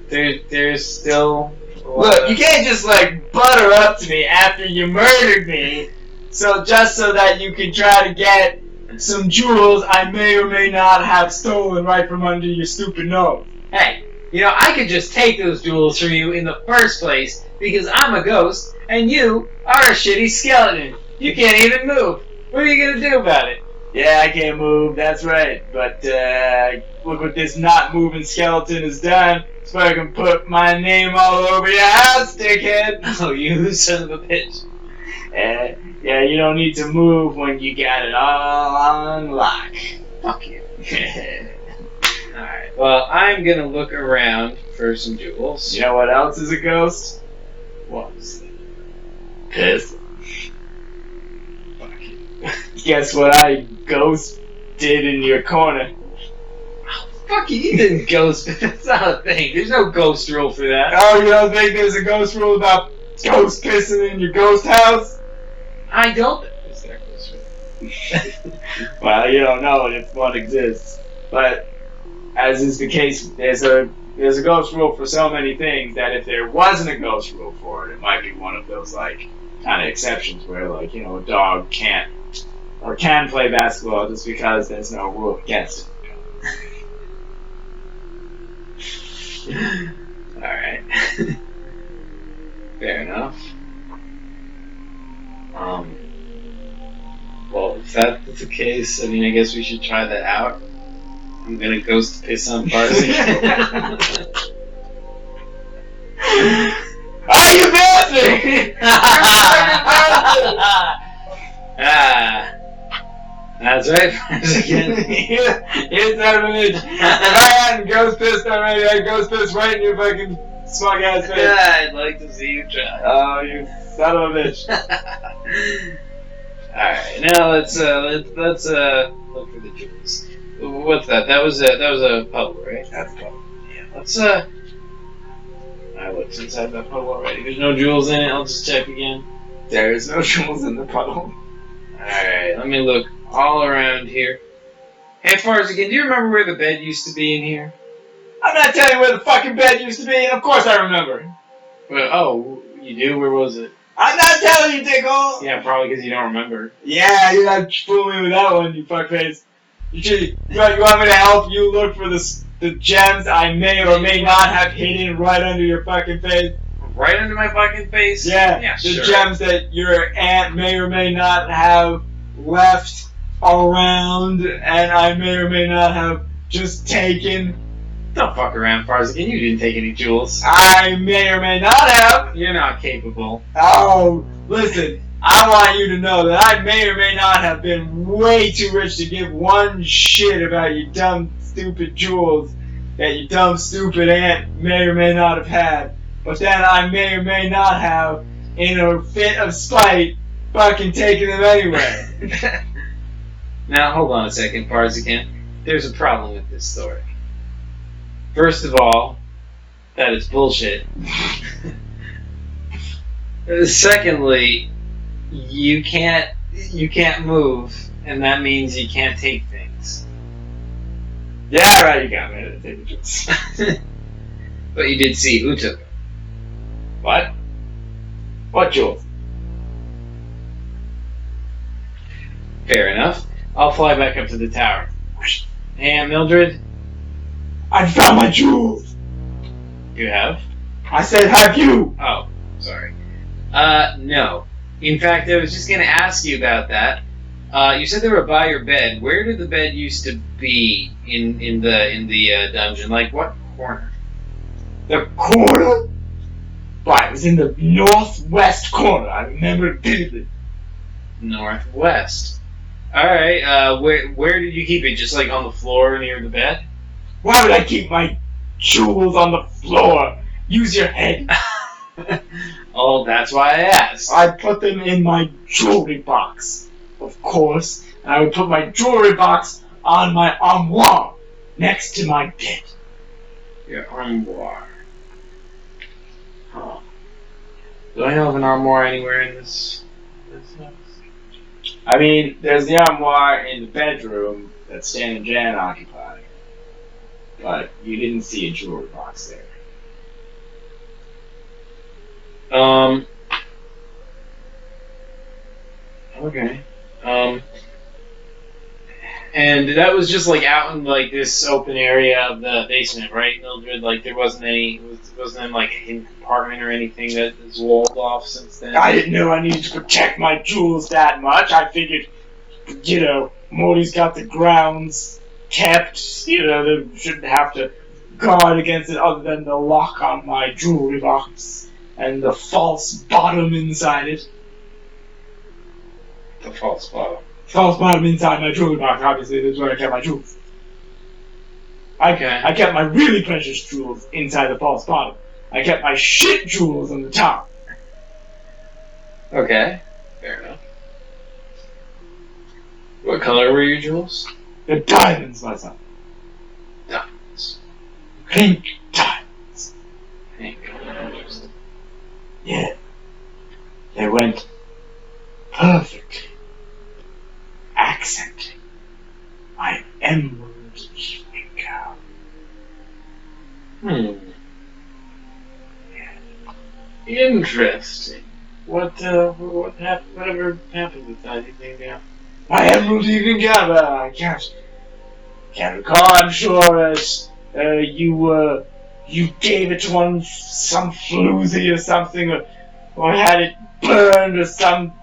there's still. Look, you can't just like butter up to me after you murdered me, so that you can try to get some jewels I may or may not have stolen right from under your stupid nose. Hey, you know, I could just take those jewels from you in the first place because I'm a ghost and you are a shitty skeleton. You can't even move. What are you gonna do about it? Yeah, I can't move, that's right. But look what this not moving skeleton has done. So I can put my name all over your house, dickhead. Oh, you son of a bitch. Yeah, you don't need to move when you got it all on lock. Fuck you. Alright, well, I'm gonna look around for some jewels. You know what else is a ghost? What was that? Piss. Fuck you. Guess what I ghost did in your corner? Oh, fuck you didn't ghost. That's not a thing. There's no ghost rule for that. Oh, you don't think there's a ghost rule about ghost pissing in your ghost house? I don't think there's that ghost rule. Well, you don't know it if one exists. But as is the case, there's a ghost rule for so many things that if there wasn't a ghost rule for it, it might be one of those like kind of exceptions where like, you know, a dog can't or can play basketball just because there's no rule against it. Alright. Fair enough. Well, if that's the case, I mean, I guess we should try that out. I'm gonna ghost piss on Farzigan. Are you bastard? That's right, Farzigan. You son of a bitch. If I hadn't ghost pissed already, I'd ghost piss right in your fucking smug ass face. Yeah, I'd like to see you try. Oh, you son of a bitch. Alright, now let's look for the jewels. What's that? That was a puddle, right? That's cool. Yeah, let's I looked inside that puddle already. There's no jewels in it. I'll just check again. There is no jewels in the puddle. Alright, let me look all around here. Hey, Farzigan, do you remember where the bed used to be in here? I'm not telling you where the fucking bed used to be, and of course I remember. Well, oh, you do? Where was it? I'm not telling you, Dickle! Yeah, probably because you don't remember. Yeah, you're not fooling me with that one, you fuckface. You want me to help you look for the gems I may or may not have hidden right under your fucking face? Right under my fucking face? Yeah, the sure. gems that your aunt may or may not have left around, and I may or may not have just taken. Don't fuck around, Farzigan. You didn't take any jewels. I may or may not have. You're not capable. Oh, listen, I want you to know that I may or may not have been way too rich to give one shit about your dumb, stupid jewels that your dumb, stupid aunt may or may not have had. But then I may or may not have, in a fit of spite, fucking taken them anyway. Now, hold on a second, Farzigan. There's a problem with this story. First of all, that is bullshit. Secondly, you can't move, and that means you can't take things. Yeah, right, you got me. I didn't take the jewels. But you did see who took them. What? What jewels? Fair enough. I'll fly back up to the tower. Hey, Aunt Mildred? I found my jewels! You have? I said, have you? Oh, sorry. No. In fact, I was just gonna ask you about that. You said they were by your bed. Where did the bed used to be in the dungeon? Like, what corner? The corner? Why, it was in the northwest corner. I remember it vividly. Northwest. Alright, where did you keep it? Just like on the floor near the bed? Why would I keep my jewels on the floor? Use your head. Oh, that's why I asked. I put them in my jewelry box, of course. And I would put my jewelry box on my armoire next to my bed. Your armoire. Huh. Do I know of an armoire anywhere in this house? I mean, there's the armoire in the bedroom that Stan and Jan occupy. But you didn't see a jewelry box there. Okay. And that was just like out in like this open area of the basement, right, Mildred? Like there wasn't like a hidden compartment or anything that is walled off since then. I didn't know I needed to protect my jewels that much. I figured, Morty's got the grounds kept. They shouldn't have to guard against it other than the lock on my jewelry box and the false bottom inside it. The false bottom. False bottom inside my jewelry box, obviously, that's where I kept my jewels. I kept my really precious jewels inside the false bottom. I kept my shit jewels on the top. Okay, fair enough. What color were your jewels? They're diamonds, my son. Diamonds. Pink diamonds. Pink. Interesting. Yeah. They went perfectly. Accenting my emerald evening gown. Interesting. Whatever happened with that evening gown? My emerald evening gown. I can't recall. I'm sure you gave it to some floozy or something, or had it burned or some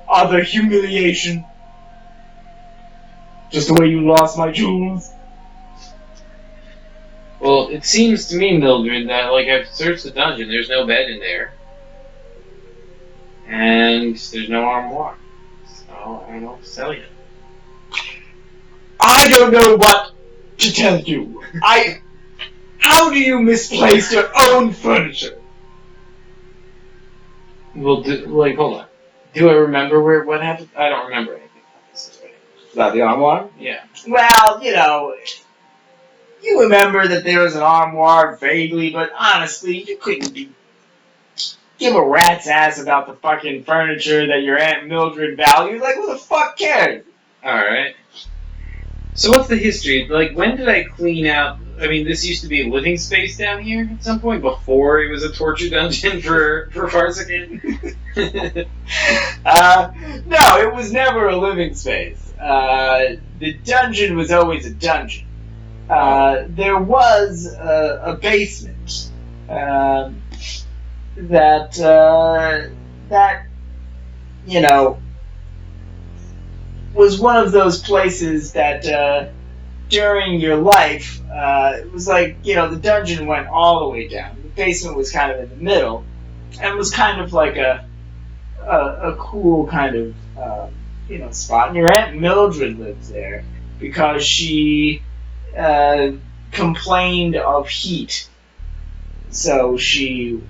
other humiliation. Just the way you lost my jewels. Well, it seems to me, Mildred, that like I've searched the dungeon. There's no bed in there, and there's no armoire. So I don't know what to tell you. I don't know what to tell you. How do you misplace your own furniture? Well, hold on. Do I remember what happened? I don't remember anything. About the armoire? Yeah. Well, you remember that there was an armoire vaguely, but honestly, you couldn't give a rat's ass about the fucking furniture that your Aunt Mildred valued. Like, who the fuck cares? Alright. So what's the history? Like, when did I clean out... I mean, this used to be a living space down here at some point before it was a torture dungeon for Farsican? No, it was never a living space. The dungeon was always a dungeon. There was a basement that you know was one of those places that during your life it was like the dungeon went all the way down. The basement was kind of in the middle, and was kind of like a cool kind of spot. And your Aunt Mildred lived there because she complained of heat, so she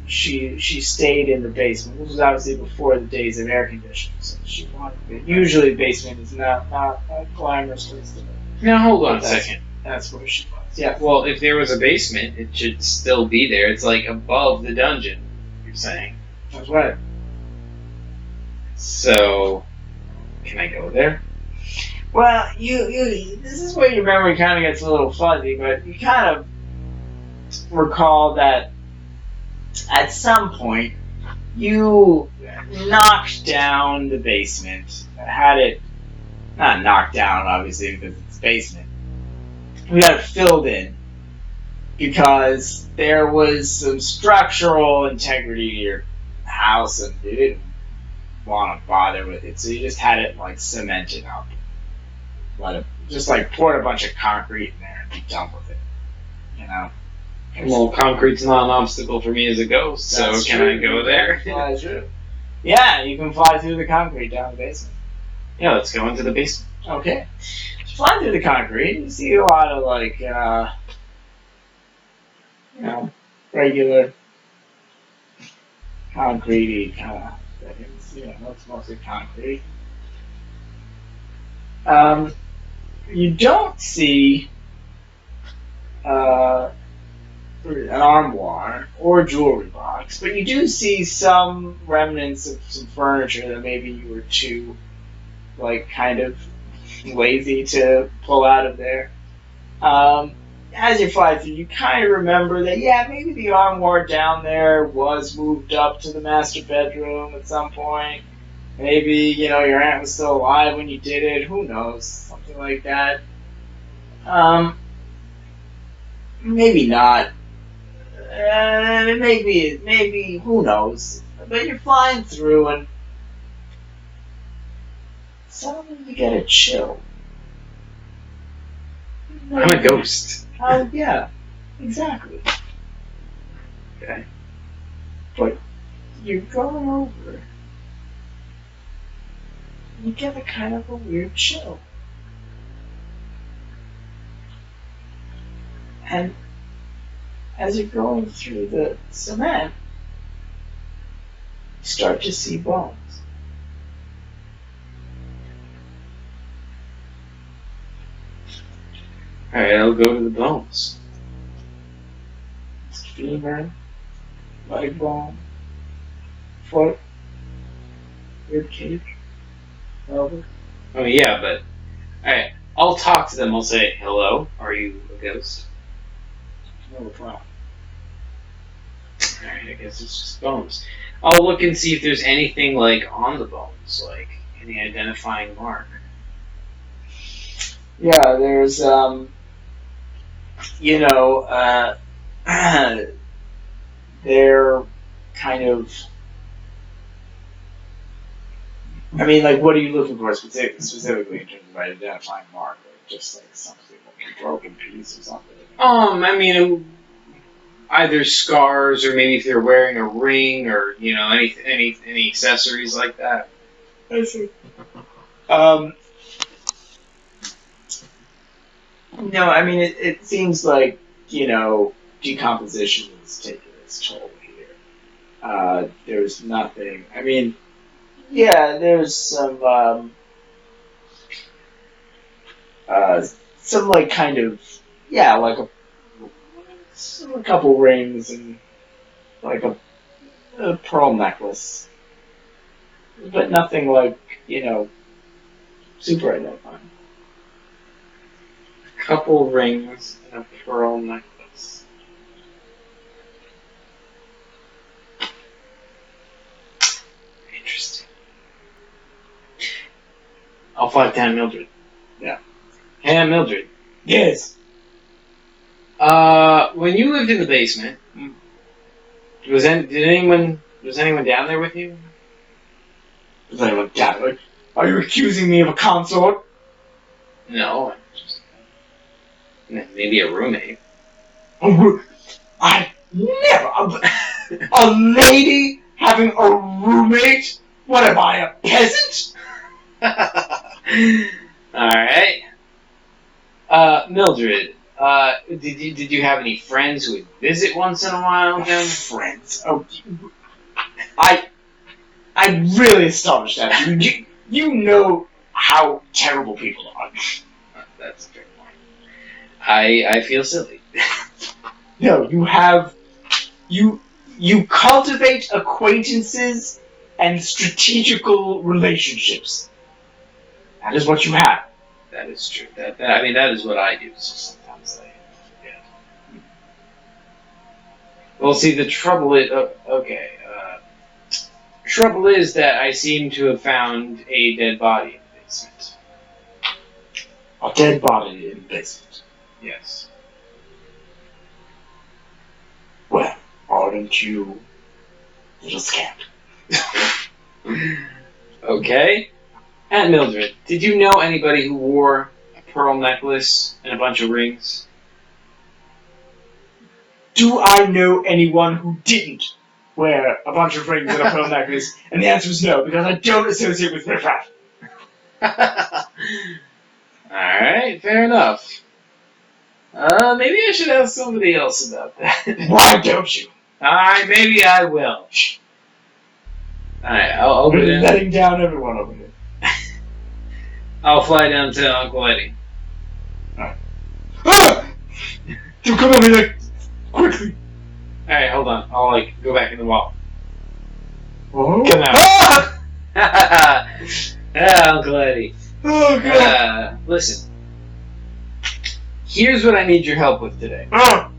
stayed in the basement, which was obviously before the days of air conditioning. So she wanted it. Usually, the basement is not a glamorous place to live. Now hold on a second. That's where she was. Yeah. Well, if there was a basement, it should still be there. It's like above the dungeon, you're saying. That's right. So, can I go there? Well, this is where your memory kind of gets a little fuzzy, but you kind of recall that at some point you knocked down the basement, had it not knocked down, obviously, because it's a basement. We got it filled in because there was some structural integrity to your house, and you didn't want to bother with it, so you just had it like cemented up. Just like poured a bunch of concrete in there and be done with it. Well, concrete's not an obstacle for me as a ghost, so That's can true. I go there? Fly through. Yeah, you can fly through the concrete down the basement. Yeah, let's go into the basement. Okay. Fly through the concrete, you see a lot of regular concrete-y kind of things. It's mostly concrete. You don't see an armoire or a jewelry box, but you do see some remnants of some furniture that maybe you were too, kind of lazy to pull out of there. As you fly through, you kind of remember that, maybe the armoire down there was moved up to the master bedroom at some point. Maybe, your aunt was still alive when you did it. Who knows? Something like that. Maybe not. Maybe, who knows? But you're flying through and suddenly you get a chill. I'm a ghost. Oh, yeah. Exactly. Okay. But you're going over. You get a kind of a weird chill. And as you're going through the cement, you start to see bones. Alright, I'll go to the bones. It's femur, leg bone, foot, rib cage, elbow. Oh yeah, but... Alright, I'll talk to them. I'll say, hello, are you a ghost? No problem. Alright, I guess it's just bones. I'll look and see if there's anything, on the bones, any identifying mark. Yeah, there's, they're kind of... I mean, what are you looking for specifically in terms of identifying mark? Just something like a broken piece or something? I mean, either scars or maybe if they're wearing a ring or, any accessories like that. I see. No, I mean, it seems like, decomposition is taking its toll here. There's nothing, I mean, there's some kind of Yeah, like a couple rings and like a pearl necklace, but nothing like super identifying. A couple rings and a pearl necklace. Interesting. I'll flag down Mildred. Yeah. Hey, Mildred. Yes. When you lived in the basement, was anyone down there with you? Is anyone down? Are you accusing me of a consort? No, just maybe a roommate. I never. A lady having a roommate? What am I, a peasant? All right. Mildred, did you have any friends who would visit once in a while? Then? Friends? Oh, I'm really astonished at you. You know how terrible people are. That's a fair point. I feel silly. No, you cultivate acquaintances and strategical relationships. That is what you have. That is true. That is what I do. So sometimes I forget. Well, see, the trouble is, trouble is that I seem to have found a dead body in the basement. A dead body in the basement. Yes. Well, aren't you a little scared? Okay. Aunt Mildred, did you know anybody who wore a pearl necklace and a bunch of rings? Do I know anyone who didn't wear a bunch of rings and a pearl necklace? And the answer is no, because I don't associate with riffraff. Alright, fair enough. Maybe I should ask somebody else about that. Why don't you? Alright, maybe I will. Alright, I'll go We're down. letting down everyone over here. I'll fly down to Uncle Eddie. Alright. Ah! You come over here quickly. Alright, hold on. I'll go back in the wall. Oh. Come out. Ah! Uncle Eddie. Oh god. Listen. Here's what I need your help with today. Ah!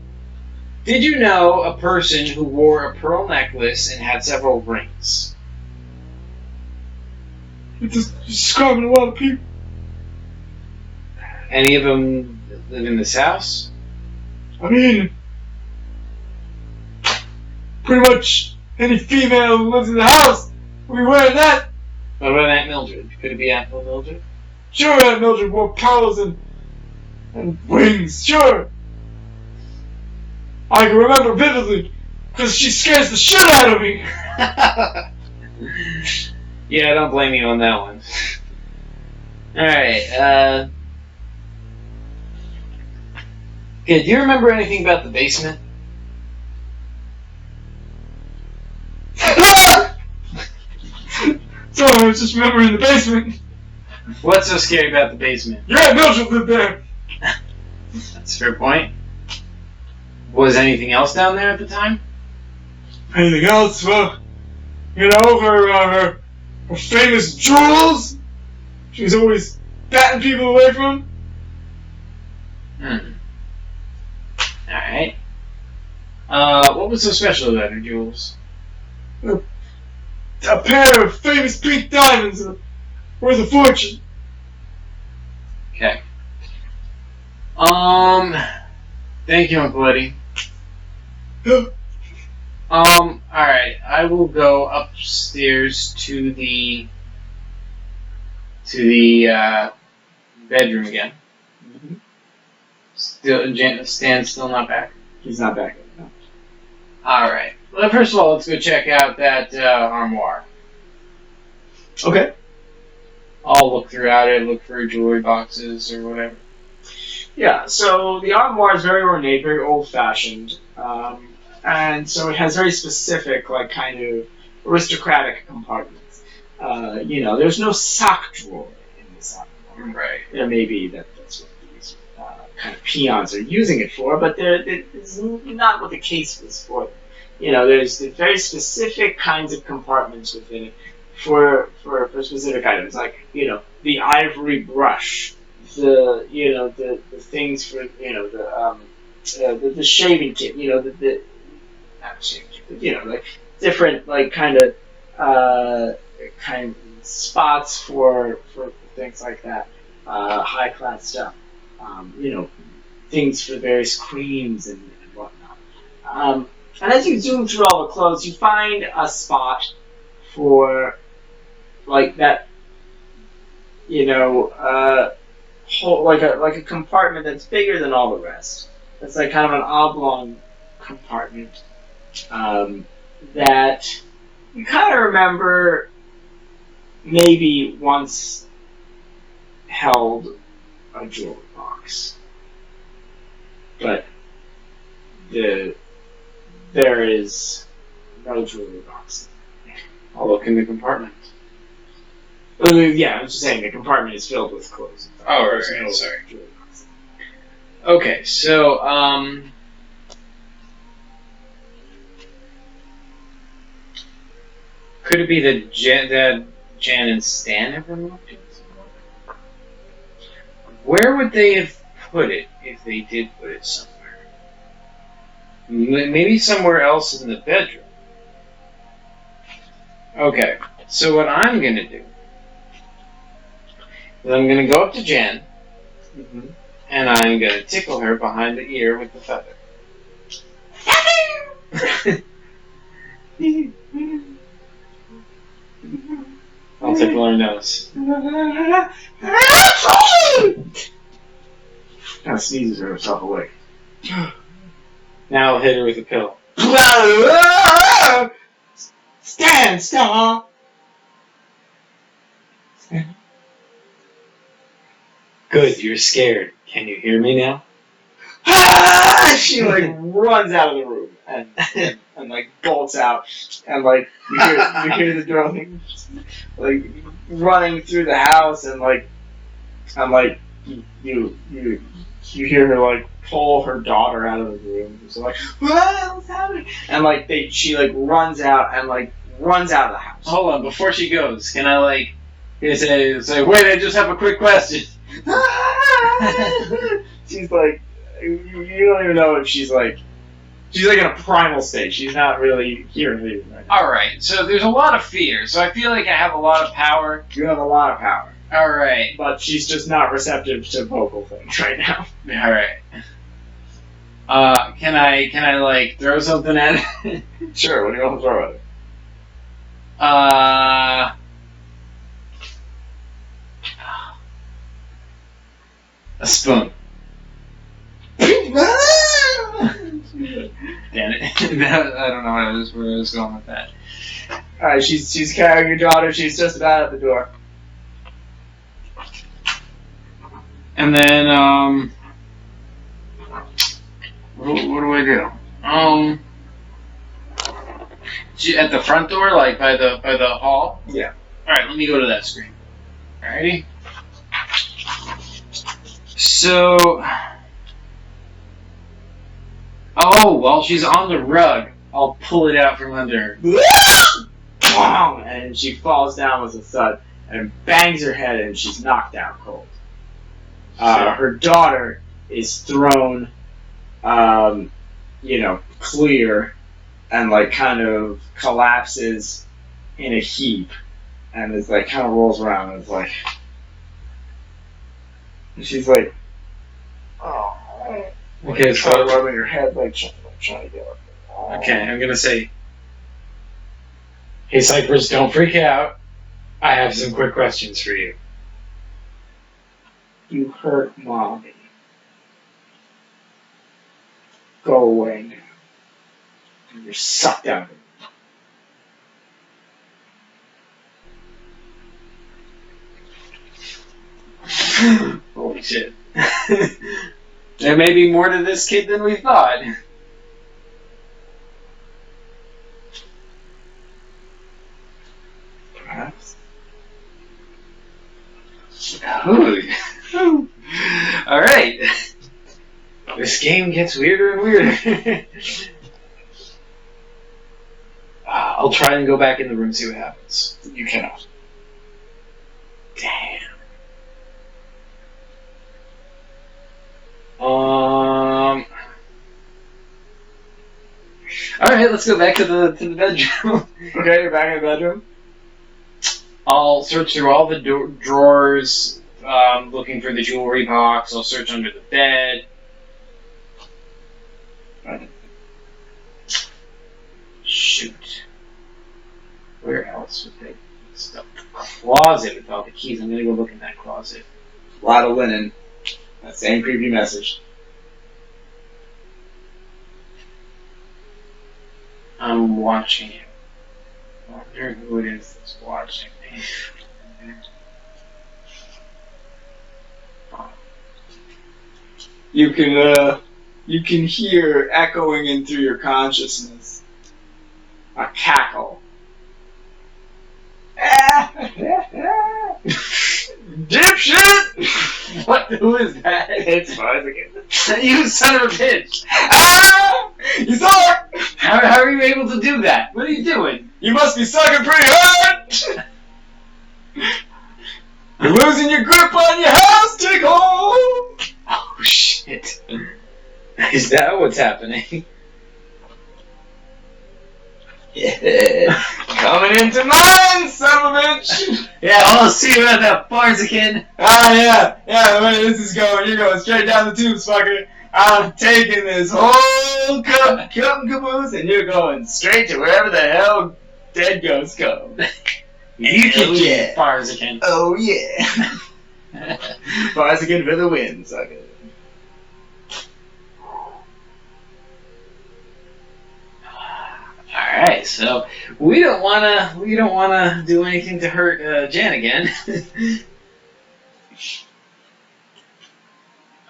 Did you know a person who wore a pearl necklace and had several rings? You're describing a lot of people. Any of them live in this house? I mean, pretty much any female who lives in the house will be wearing that. What about Aunt Mildred? Could it be Aunt Mildred? Sure, Aunt Mildred wore pearls and wings. Sure. I can remember vividly because she scares the shit out of me. Yeah, I don't blame you on that one. Alright, okay, do you remember anything about the basement? So I was just remembering the basement. What's so scary about the basement? Your Aunt Mildred lived there. That's a fair point. Was anything else down there at the time? Anything else? Well, her famous jewels. She was always batting people away from. Alright. What was so special about her jewels? A pair of famous pink diamonds worth a fortune. Okay. Thank you, Uncle Eddie. Alright, I will go upstairs to the bedroom again. Mm-hmm. Stan's still not back. He's not back yet. No. Alright. Well, first of all, let's go check out that armoire. Okay. I'll look throughout it, look for jewelry boxes or whatever. Yeah, so the armoire is very ornate, very old-fashioned, and so it has very specific, kind of aristocratic compartments. There's no sock drawer in this armoire. Right. Yeah, maybe that's what these kind of peons are using it for, but it's not what the case was for. There's very specific kinds of compartments within it for specific items, like the ivory brush, the things for the shaving kit, the not shaving kit, but like different like kind of spots for things like that, high class stuff, things for various creams and whatnot. And as you zoom through all the clothes, you find a spot for like that, whole like a compartment that's bigger than all the rest. It's like kind of an oblong compartment that you kind of remember maybe once held a jewelry box, but there is no jewelry box. I'll look in the compartment. Yeah, I was just saying the compartment is filled with clothes. Oh, right, No sorry. jewelry box. Okay, so, could it be that Jan and Stan have removed it? Where would they have put it if they did put it somewhere? Maybe somewhere else in the bedroom. Okay, so what I'm gonna do is I'm gonna go up to Jan, and I'm gonna tickle her behind the ear with the feather. I'll tickle her nose. Kind of sneezes herself awake. Now I'll hit her with a pillow. Stand, stop! Good, you're scared. Can you hear me now? She like runs out of the room and like bolts out, and like you hear the drone like running through the house, and like you hear her like pull her daughter out of the room. So like, what's happening? And like she like runs out of the house. Hold on, before she goes, can I say, wait, I just have a quick question. She's like, you don't even know if she's like in a primal state. She's not really hearing anything right now. Alright, so there's a lot of fear, so I feel like I have a lot of power. You have a lot of power. Alright. But she's just not receptive to vocal things right now. Alright. Can I like throw something at it? Sure, what do you want to throw at it? A spoon. Damn it. I don't know where I was going with that. Alright, she's carrying your daughter, she's just about at the door. And then, what do I do? At the front door, like by the hall? Yeah. Alright, let me go to that screen. Alrighty. So, while she's on the rug, I'll pull it out from under her. And she falls down with a thud and bangs her head, and she's knocked out cold. Her daughter is thrown, clear, and like kind of collapses in a heap, and is like kind of rolls around and is like, and she's like, oh. Okay, so rubbing her head, like trying to get up. Okay, I'm gonna say, hey Cypress, don't freak out. I have some quick questions for you. You hurt Mommy. Go away now. And you're sucked out of it. Holy shit. There may be more to this kid than we thought. Perhaps. Alright. This game gets weirder and weirder. I'll try and go back in the room, see what happens. You cannot. Damn. All right, let's go back to the bedroom. Okay, you're back in the bedroom. I'll search through all the drawers, looking for the jewelry box. I'll search under the bed. Shoot. Where else would they stuff? Closet with all the keys. I'm gonna go look in that closet. A lot of linen. That same creepy message. I'm watching it. I wonder who it is that's watching me. You can hear echoing in through your consciousness a cackle. Dipshit! What? Who is that? It's fine again. You son of a bitch! You saw it! How are you able to do that? What are you doing? You must be sucking pretty hard! You're losing your grip on your house tickle! Oh shit! Is that what's happening? Yeah. Coming into mine, son of a bitch! Yeah, I'll see you at that Barzican. Yeah, the way this is going, you're going straight down the tubes, fucker. I'm taking this whole cut and caboose, and you're going straight to wherever the hell dead ghosts go. You can yeah. Barzican. Oh yeah. Barzican for the win, sucker. Alright, so we don't wanna do anything to hurt Jan again.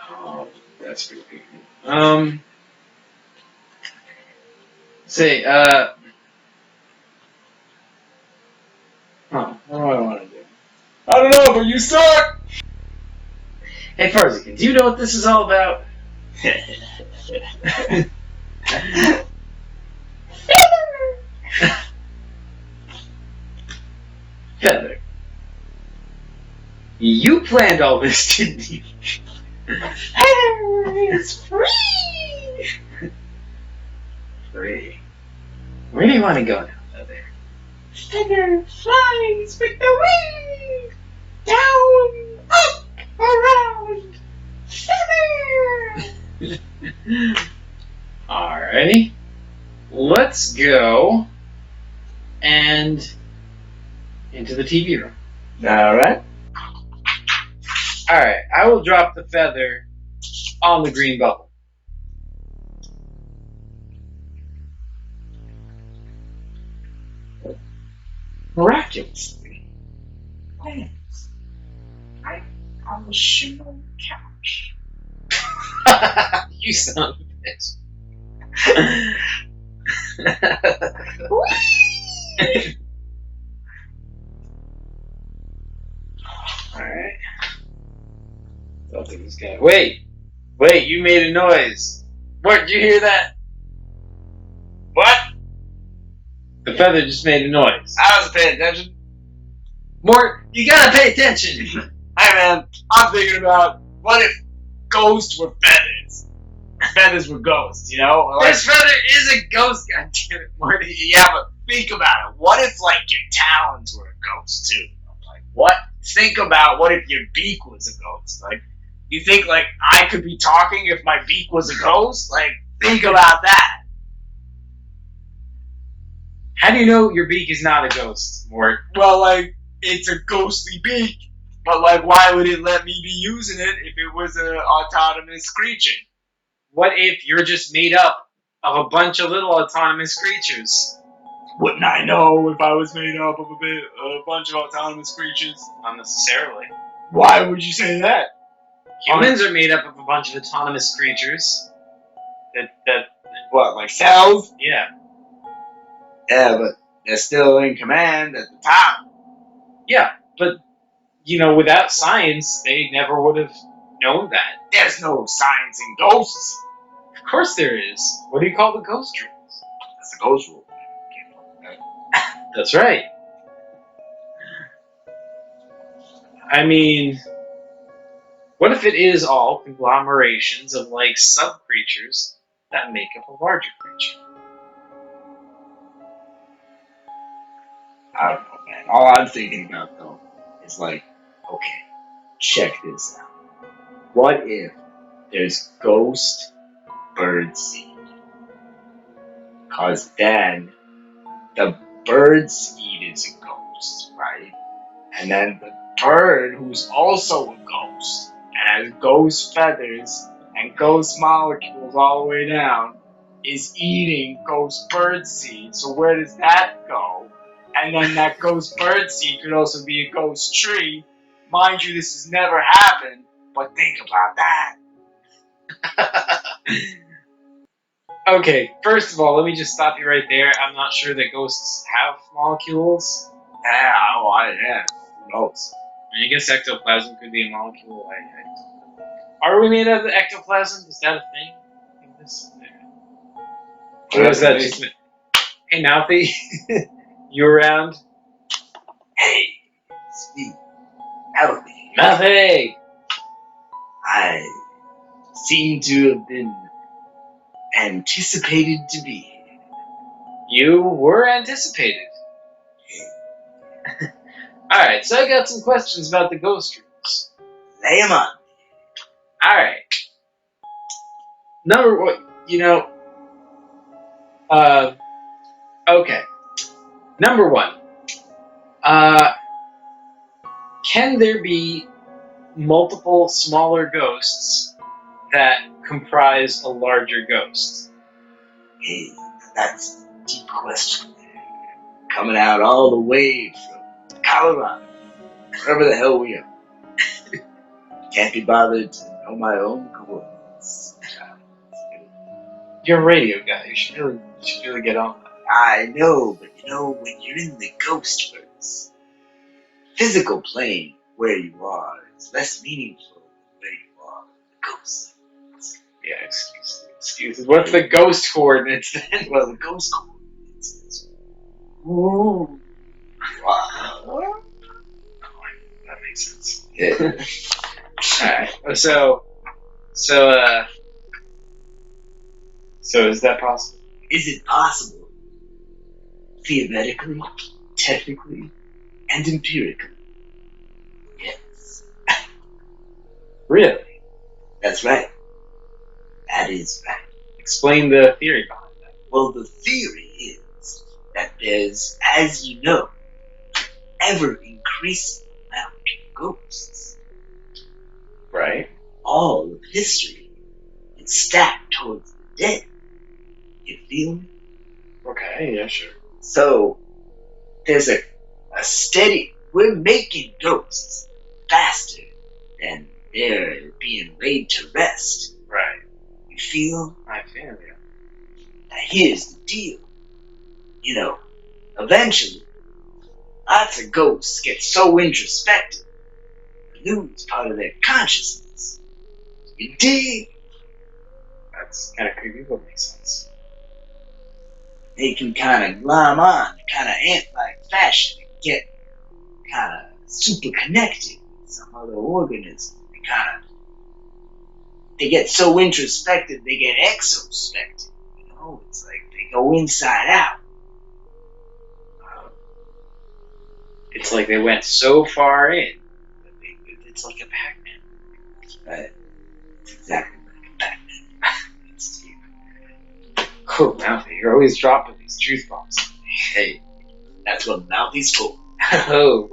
Oh, that's pretty creepy. Say, what do I want to do? I don't know, but you suck! Hey Farzican, do you know what this is all about? Heather, you planned all this, didn't you? Heather is free! Free. Where do you want to go now, Heather? Heather flies with the wind! Down, up, around! Heather! Alrighty. Let's go and into the TV room. Alright. Alright, I will drop the feather on the green bubble. Miraculously. Thanks. I'm on the shingle couch. You son of a bitch. Alright. Thought it was gonna. Wait! You made a noise. Mort, did you hear that? What? The feather just made a noise. I wasn't paying attention. Mort, you gotta pay attention! Hey man, I'm thinking about what if ghosts were feathers? Feathers were ghosts, you know? Like, This feather is a ghost, goddammit, Morty. yeah, but think about it. What if, like, your talons were a ghost, too? Like, what? Think about what if your beak was a ghost? Like, you think, like, I could be talking if my beak was a ghost? Like, think about that. How do you know your beak is not a ghost, Mort? Well, like, it's a ghostly beak. But, like, why would it let me be using it if it was an autonomous creature? What if you're just made up of a bunch of little autonomous creatures? Wouldn't I know if I was made up of a bunch of autonomous creatures? Not necessarily. Why would you say that? Humans are made up of a bunch of autonomous creatures. That What, like cells? yeah. Yeah, but they're still in command at the top. Yeah, but, you know, without science, they never would have known that. There's no science in ghosts. Of course there is. What do you call the ghost rooms? That's a ghost rule. That's right. I mean, what if it is all conglomerations of like sub-creatures that make up a larger creature? I don't know, man. All I'm thinking about, though, is like, okay, check this out. What if there's ghost bird seed? Because then the bird seed is a ghost, right? And then the bird, who's also a ghost, and has ghost feathers and ghost molecules all the way down, is eating ghost bird seed. So where does that go? And then that ghost bird seed could also be a ghost tree. Mind you, this has never happened, but think about that. Okay, first of all, let me just stop you right there. I'm not sure that ghosts have molecules. Yeah, who knows? I guess ectoplasm could be a molecule. Are we made out of ectoplasm? Is that a thing? In this? Or is that just... Hey, Mouthy, you around? Hey, it's me, Melody. Mouthy! I seem to have been anticipated to be here. You were anticipated. Alright, so I got some questions about the ghost rooms. Lay 'em on. Alright. Number one, okay. Number one. Can there be multiple smaller ghosts that comprise a larger ghost? Hey, that's a deep question. Coming out all the way from Colorado, wherever the hell we are. Can't be bothered to know my own coordinates. You're a radio guy. You should really get on that. I know, but when you're in the ghost verse, physical plane where you are is less meaningful than where you are in the ghost. Yeah, excuse me. What's the ghost coordinates then? Well, the ghost coordinates is. Ooh. Wow. That makes sense. Yeah. Alright, so is that possible? Is it possible? Theoretically, technically, and empirically. Yes. Really? That's right. That is right. Explain the theory behind that. Well, the theory is that there's, as you know, ever increasing amount of ghosts. Right. All of history is stacked towards the dead. You feel me? Okay, yeah, sure. So there's a steady. We're making ghosts faster than they're being laid to rest. Right. You feel? I feel you. Now here's the deal. Eventually, lots of ghosts get so introspective, they lose part of their consciousness. You dig? That's kind of creepy, but makes sense. They can kind of glom on, kind of ant-like fashion, and get kind of super connected with some other organism. They get so introspective, they get exospective. It's like they go inside out. It's like they went so far in that it's like a Pac-Man. It's exactly like a Batman. It's deep. Cool, Mouthy. You're always dropping these truth bombs. Hey, that's what Mouthy's for. Oh.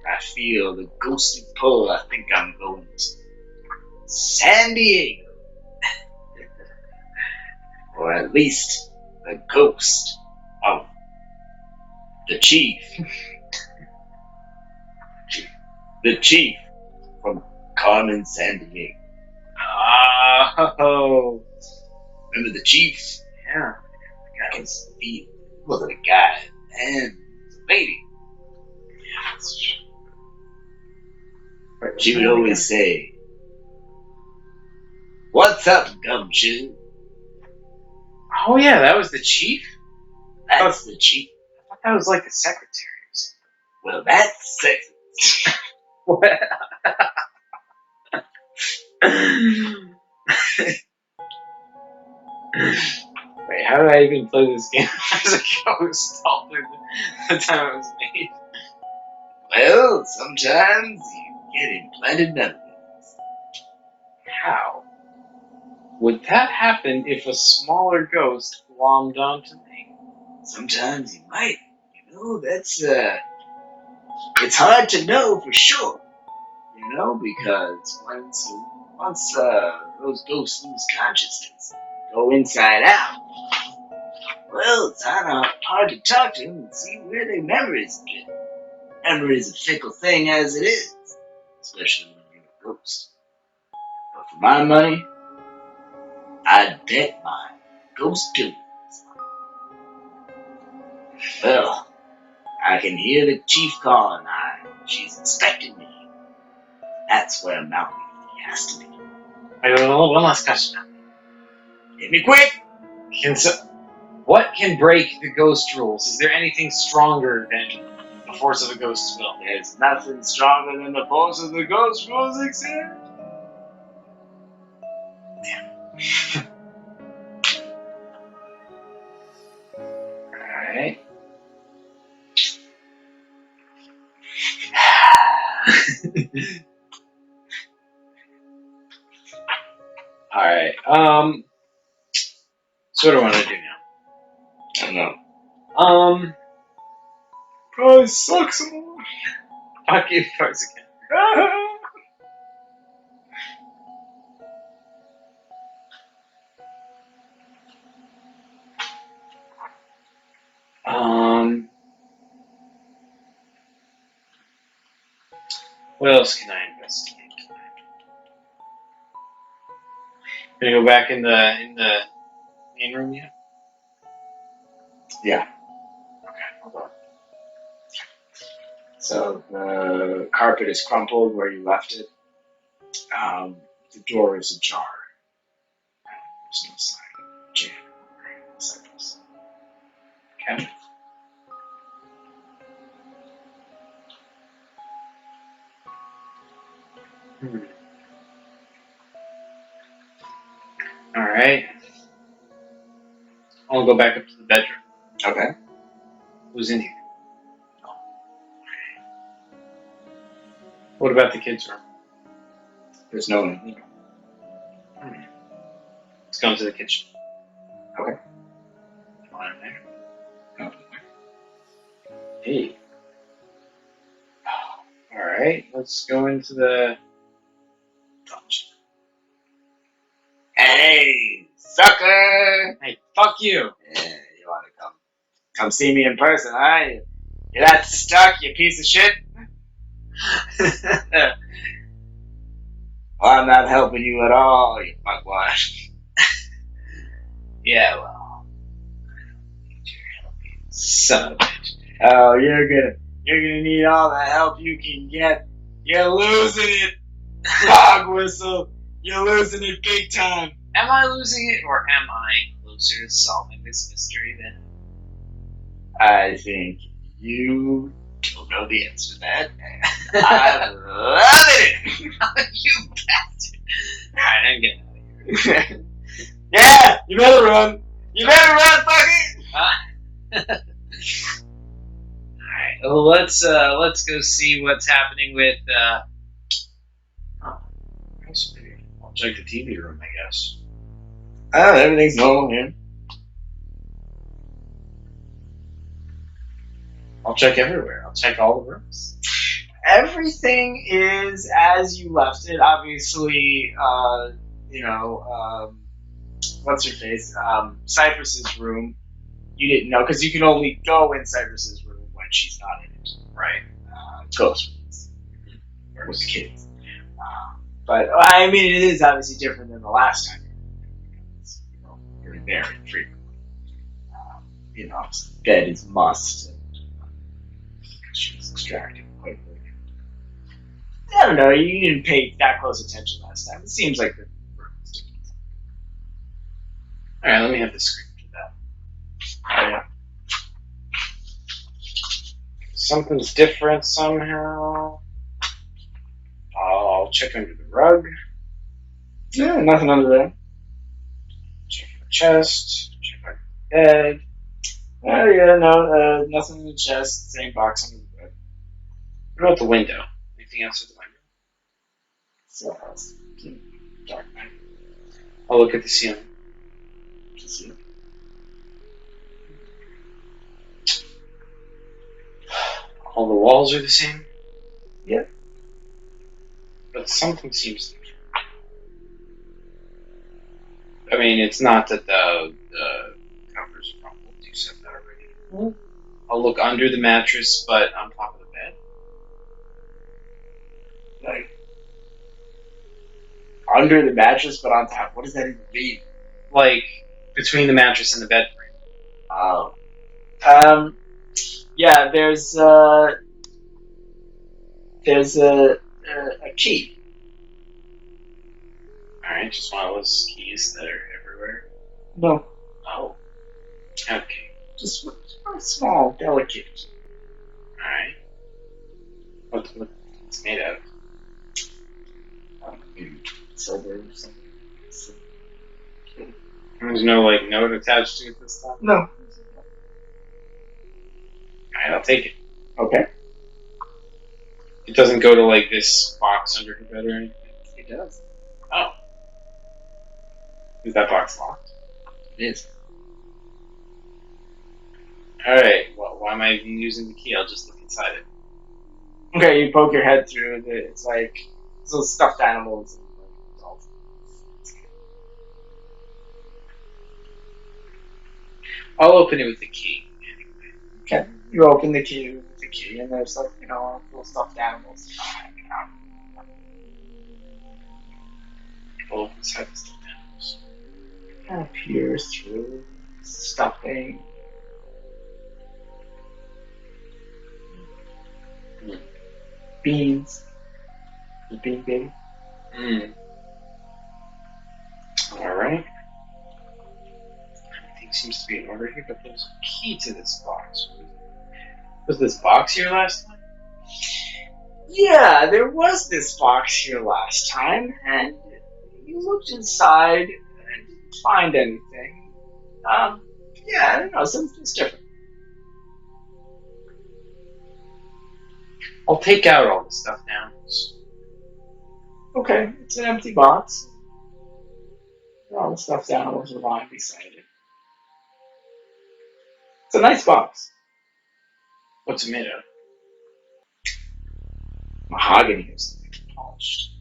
I feel the ghostly pull. I think I'm going to San Diego. Or at least the ghost of the chief. The chief from Carmen San Diego. Oh. Remember the chief? Yeah. I can feel it. He wasn't a guy, man. It was a lady. She would always say, "What's up, gumshoe?" Oh yeah, that was the chief? That's the chief. I thought that was like the secretary or something. Well, that's it. What? Wait, how did I even play this game as a ghost all through the time it was made? Well, sometimes you get implanted memories. How? Would that happen if a smaller ghost glommed onto me? Sometimes you might. You know, that's it's hard to know for sure. You know, because once those ghosts lose consciousness, go inside out. Well, it's hard to talk to them and see where their memories have been. Memory is a fickle thing as it is, especially when you're a ghost. But for my money, I'd bet my ghost too. Well, I can hear the chief calling. She's expecting me. That's where Mountain has to be. One last question. Hit me quick! What can break the ghost rules? Is there anything stronger than the force of a ghost's will? There's nothing stronger than the force of the ghost rules exist. Alright. Alright. So what do I want to do now? I don't know. Probably sucks more. Fuck you, folks again. What else can I investigate? Can I go back in the main room yet? Yeah. Okay, hold on. So the carpet is crumpled where you left it. The door is ajar. There's no sign of jam or cycles. Okay. Alright. I'll go back up to the bedroom. Okay. Who's in here? What about the kids' room? There's no one in here. Let's go into the kitchen. Okay. No one in there. No. Hey. Alright, let's go into the dungeon. Hey, sucker! Hey, fuck you! Yeah, you want to come see me in person, huh? You're that stuck, you piece of shit? Well, I'm not helping you at all, you fuckwash. Yeah, well, I don't need your help, you son of a bitch. Oh, you're gonna need all the help you can get. You're losing it, dog whistle. You're losing it big time. Am I losing it, or am I closer to solving this mystery then? I think you don't know the answer to that. I'm loving it. You bastard! Alright, I'm getting out of here. Yeah, you better run. You better run, fucker. Alright, well, let's go see what's happening with, I'll check the TV room, I guess. Oh, everything's normal here. I'll check everywhere. I'll check all the rooms. Everything is as you left it. Obviously, what's her face? Cypress's room. You didn't know because you can only go in Cypress's room when she's not in it, right? Ghost rooms or with kids. But I mean, it is obviously different than the last time. Because, you're in there infrequently. Bed is must. She was extracted quite quickly. I don't know. You didn't pay that close attention last time. It seems like the room is different. Alright, let me have the screen for Something's different somehow. I'll check under the rug. Yeah, nothing under there. Check the chest. Check under the bed. Oh yeah, no, nothing in the chest. Same box under the bed. What about the window? Anything else at the window? So dark night. I'll look at the ceiling. Just see. All the walls are the same? Yep. But something seems different. I mean, it's not that the covers are crumpled. You said that already. I'll look under the mattress, but on top of the bed. Like under the mattress, but on top. What does that even mean? Like, between the mattress and the bed frame. Oh. Yeah. There's a key. Alright, just one of those keys that are everywhere. No. Oh. Okay. Just a small, delicate key. Alright. What's made out of? Maybe silver or something. There's no, like, note attached to it this time? No. Alright, I'll take it. Okay. It doesn't go to, like, this box under her bed or anything? It does. Oh. Is that box locked? It is. Alright, well, why am I even using the key? I'll just look inside it. Okay, you poke your head through it. It's like little stuffed animals. And dolls. I'll open it with the key. Okay. You open the key with the key, and there's like little stuffed animals hanging out. I'll open inside the stuffed animals. Kind of peers through stuffing. Beans. The bean baby. Alright. Everything seems to be in order here, but there's a key to this box. Was this box here last time? Yeah, there was this box here last time, and you looked inside and didn't find anything. Yeah, I don't know, something's different. I'll take out all the stuffed animals. Okay, it's an empty box. All the stuffed animals are lying beside it. It's a nice box. What's it made of? Mahogany or something polished.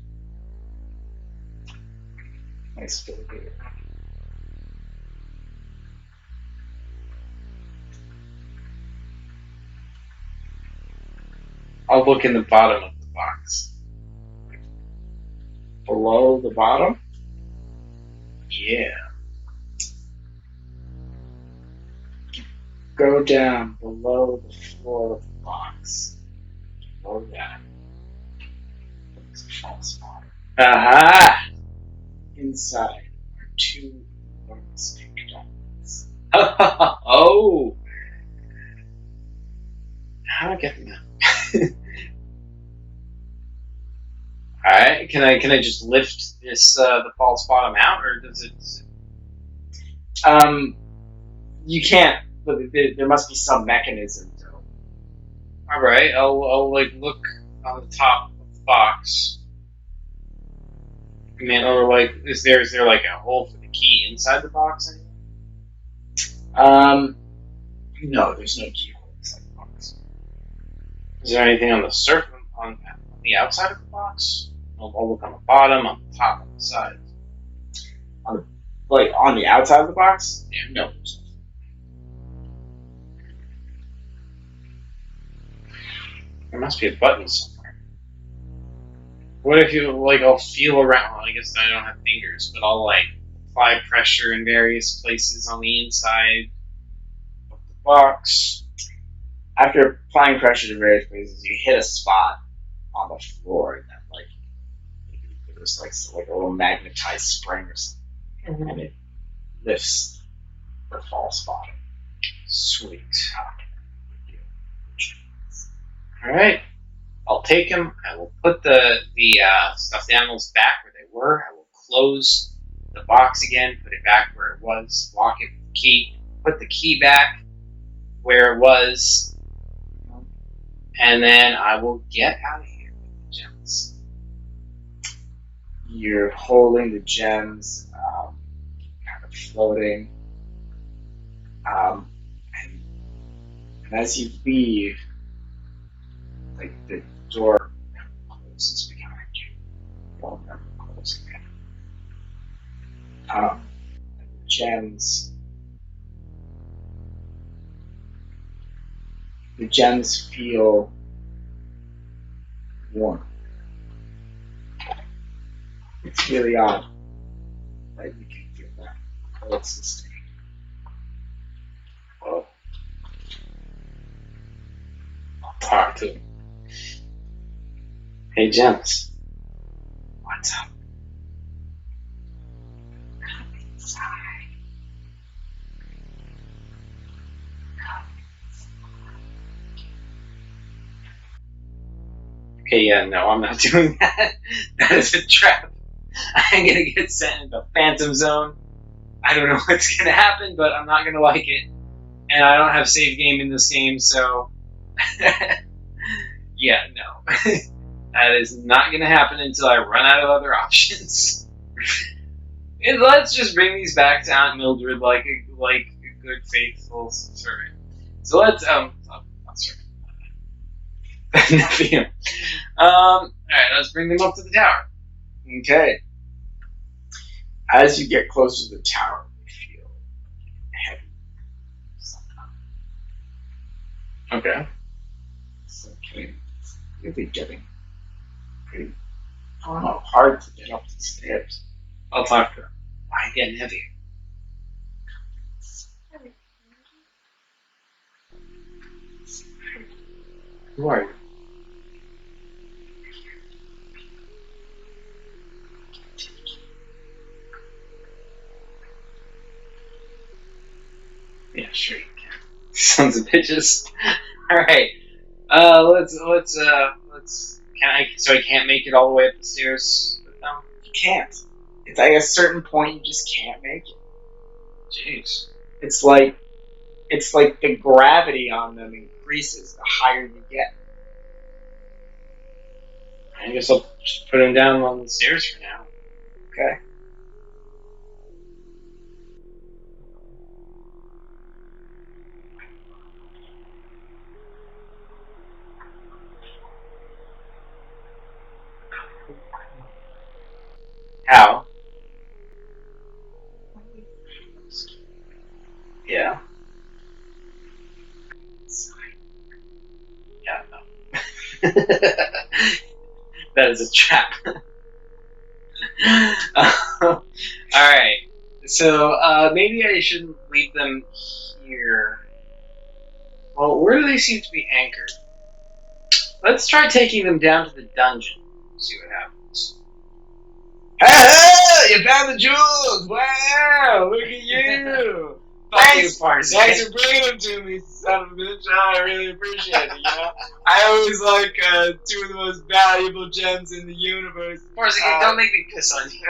Nice filigree. I'll look in the bottom of the box. Below the bottom? Yeah. Go down below the floor of the box. Below that. There's a false bottom. Aha! Inside are two enormous pink diamonds. Oh! How do I get them out? Alright, can I just lift this the false bottom out, or does it? You can't. But there must be some mechanism to. All right, I'll like look on the top of the box. I mean, or like, is there like a hole for the key inside the box? No, there's no keyhole inside the box. Is there anything on the surface on the outside of the box? I'll look on the bottom, on the top, on the sides. Like on the outside of the box? Yeah. No. There's nothing. There must be a button somewhere. What if you like? I'll feel around. Well, I guess I don't have fingers, but I'll like apply pressure in various places on the inside of the box. After applying pressure to various places, you hit a spot on the floor, and then like there's like a little magnetized spring or something, and it lifts the false bottom. Sweet. All right. I'll take him. I will put the stuffed animals back where they were. I will close the box again, put it back where it was, lock it with the key, put the key back where it was, and then I will get out of here with the gems. You're holding the gems, kind of floating, and, and as you leave, like the door closes behind you. You'll never close again. The gems, the gems feel warm. It's really odd that you can feel that. Oh, it's the same. Oh, I'll talk to him. Hey, gems. what's up? Come inside. Okay, yeah, no, I'm not doing that. That is a trap. I'm gonna get sent into Phantom Zone. I don't know what's gonna happen, but I'm not gonna like it. And I don't have save game in this game, so yeah, no. That is not gonna happen until I run out of other options. And let's just bring these back to Aunt Mildred like a good faithful servant. So let's not servant. Nephew. Alright, let's bring them up to the tower. Okay. As you get closer to the tower, you feel heavy. Okay. It's okay. It's really getting pretty, I don't know, hard to get up the stairs. I'll talk to her. Why getting heavier? Who are you? Yeah, sure you can. Sons of bitches. Alright. Let's can I so I can't make it all the way up the stairs with them? You can't. It's like at a certain point you just can't make it. Jeez. It's like the gravity on them increases the higher you get. I guess I'll just put him down on the stairs for now. Okay. How? Yeah. Yeah, no. That is a trap. Alright. So maybe I shouldn't leave them here. Well, where do they seem to be anchored? Let's try taking them down to the dungeon. See what happens. Hey, you found the jewels! Wow, look at you! Thanks, Parson. thanks for bringing them to me, son of a bitch. I really appreciate it. You know, I always like two of the most valuable gems in the universe. Parson, don't make me piss on you.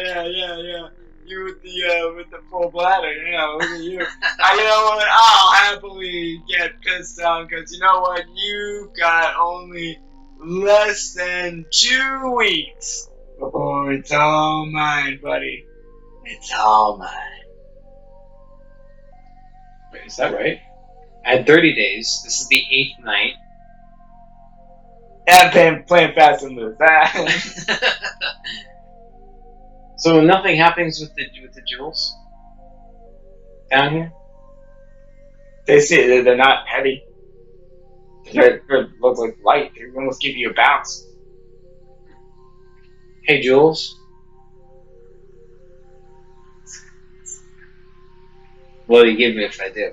Yeah. You with the full bladder. Yeah, look at you. You know what? I'll happily get pissed on because you know what? You've got only less than 2 weeks. Oh, it's all mine, buddy. It's all mine. Wait, is that right? I had 30 days. This is the 8th night. Yeah, playing fast and loose. So nothing happens with the jewels down here. They see they're not heavy. They look like light. They almost give you a bounce. Hey, Jules. What do you give me if I do?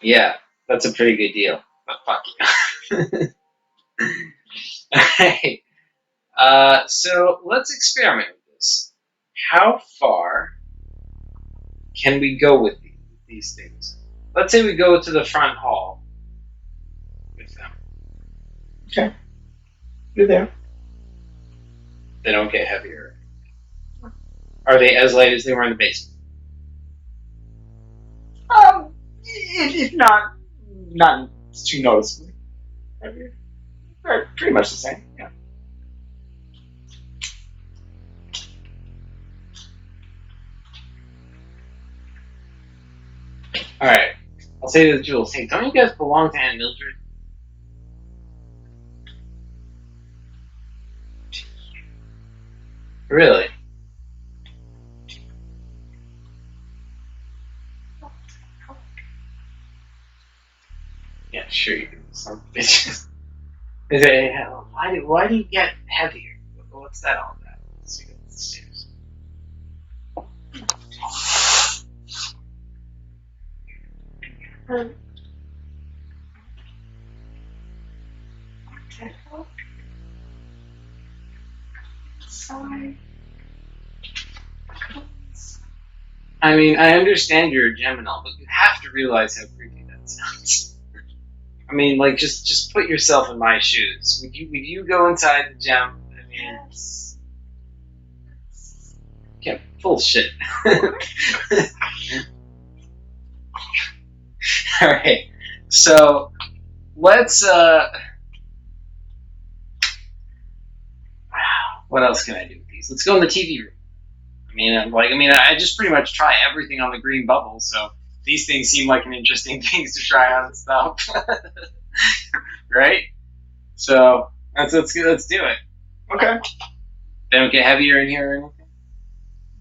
Yeah, that's a pretty good deal. But fuck you. Hey, So let's experiment with this. How far can we go with these things? Let's say we go to the front hall with them. Okay. You're there. They don't get heavier. Are they as light as they were in the basement? If not too noticeably. They're pretty much the same. Yeah. Alright. I'll say to the Jules, hey, don't you guys belong to Aunt Mildred? Really? Yeah, sure you do. Some bitches. They say, hey, why do you get heavier? What's that all about? Let's see what this is. I mean, I understand you're a Gemini, but you have to realize how creepy that sounds. I mean, like, just put yourself in my shoes. Would you go inside the gem? I mean, yeah, full shit. All right, so let's. What else can I do with these? Let's go in the TV room. I just pretty much try everything on the green bubble, so these things seem like an interesting things to try on and stuff, right? So let's do it. Okay. They don't get heavier in here or anything.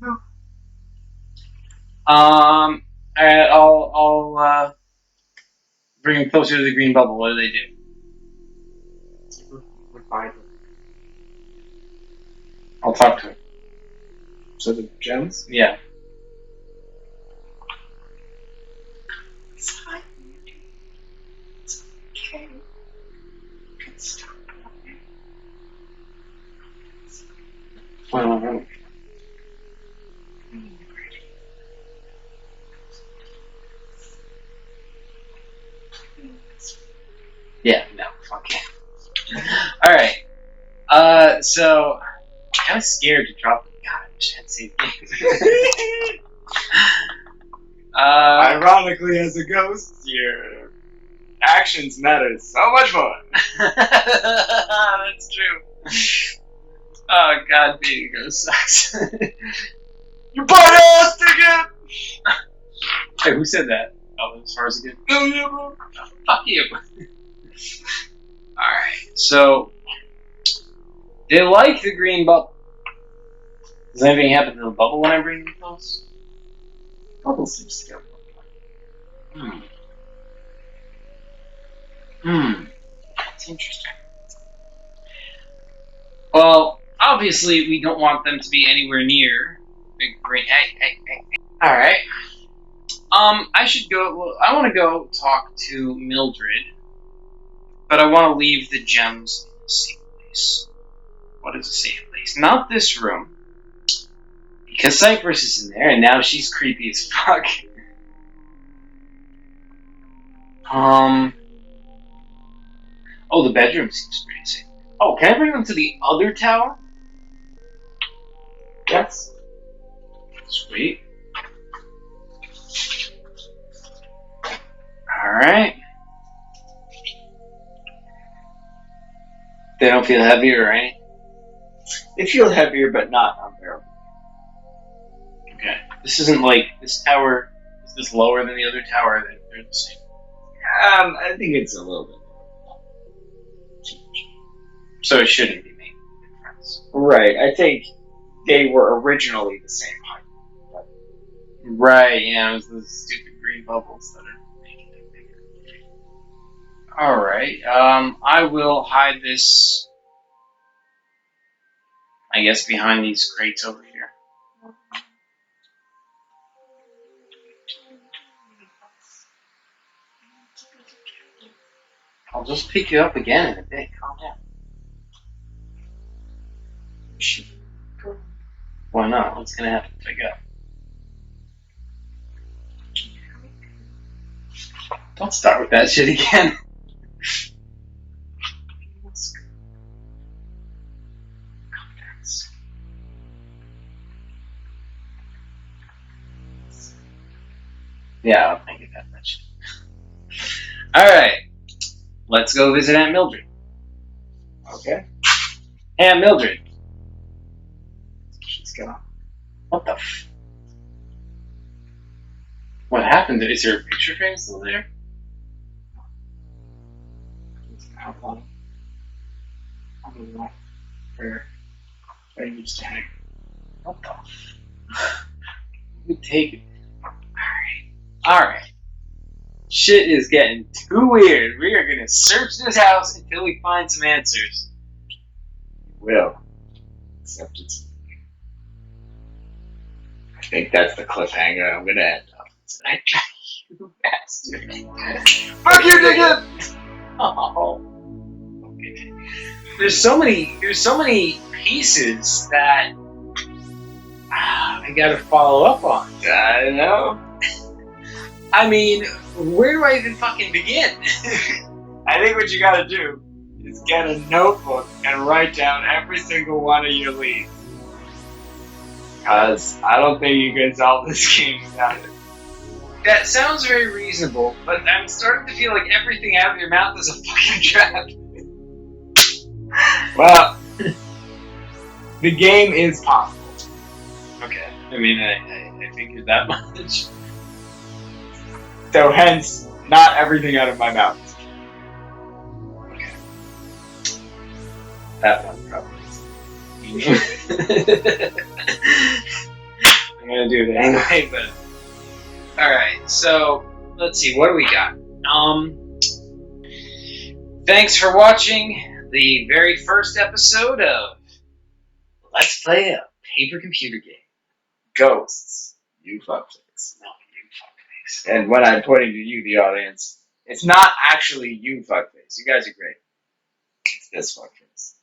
No. All right, I'll bring them closer to the green bubble. What do they do? We're fine. I'll talk to him. So the gems? Yeah. It's fine. It's okay. You can stop. Well, yeah. No. Fuck it. All right. So I'm kind of scared to drop. God, I wish I had saved things. Ironically, as a ghost, your actions matter so much more. That's true. Oh God, being a ghost sucks. You butt-ass again! Hey, who said that? Oh, as far as again. Oh, yeah, bro. Fuck you. Alright, so they like the green bubble. Does anything happen to the bubble when I bring them close? Bubble seems to go. Hmm. Hmm. That's interesting. Well, obviously we don't want them to be anywhere near big green. Hey. Alright. I should go. Well, I want to go talk to Mildred, but I want to leave the gems in a safe place. What is a safe place? Not this room. Because Cypress is in there, and now she's creepy as fuck. Oh, the bedroom seems pretty safe. Oh, can I bring them to the other tower? Yes. Sweet. Alright. They don't feel heavier or anything? They feel heavier, but not unbearable. Okay. This isn't like, this tower, is this lower than the other tower? They're the same. I think it's a little bit. So it shouldn't be making a difference. Right. I think they were originally the same height. Right, yeah, it was the stupid green bubbles that are making it bigger. Alright, I will hide this, I guess, behind these crates over here. I'll just pick you up again in a bit. Calm down. Why not? What's gonna happen if I go? Don't start with that shit again. Yeah, I'll think about that shit. Alright. Let's go visit Aunt Mildred. Okay. Hey, Aunt Mildred. She's gone. What the f... What happened? Is your picture frame still there? It's an outline. I don't know where I used to hang. What the f... We take it. Alright. Shit is getting too weird. We are gonna search this house until we find some answers. Will. Except it's. I think that's the cliffhanger I'm gonna end up. I try you bastard. Fuck you, nigga! Oh. Okay. There's so many pieces that I gotta follow up on. I know. I mean, where do I even fucking begin? I think what you gotta do is get a notebook and write down every single one of your leads. Because I don't think you can solve this game without it. That sounds very reasonable, but I'm starting to feel like everything out of your mouth is a fucking trap. Well, the game is possible. Okay. I mean, I figured that much. So hence, not everything out of my mouth. Okay. That one probably is. I'm gonna do it anyway, but... Alright, so, let's see, what do we got? Thanks for watching the very first episode of Let's Play a Paper Computer Game. Ghosts. You fuckface. No, you fuckface. And when I'm pointing to you, the audience, it's not actually you fuckface. You guys are great. It's this fuckface.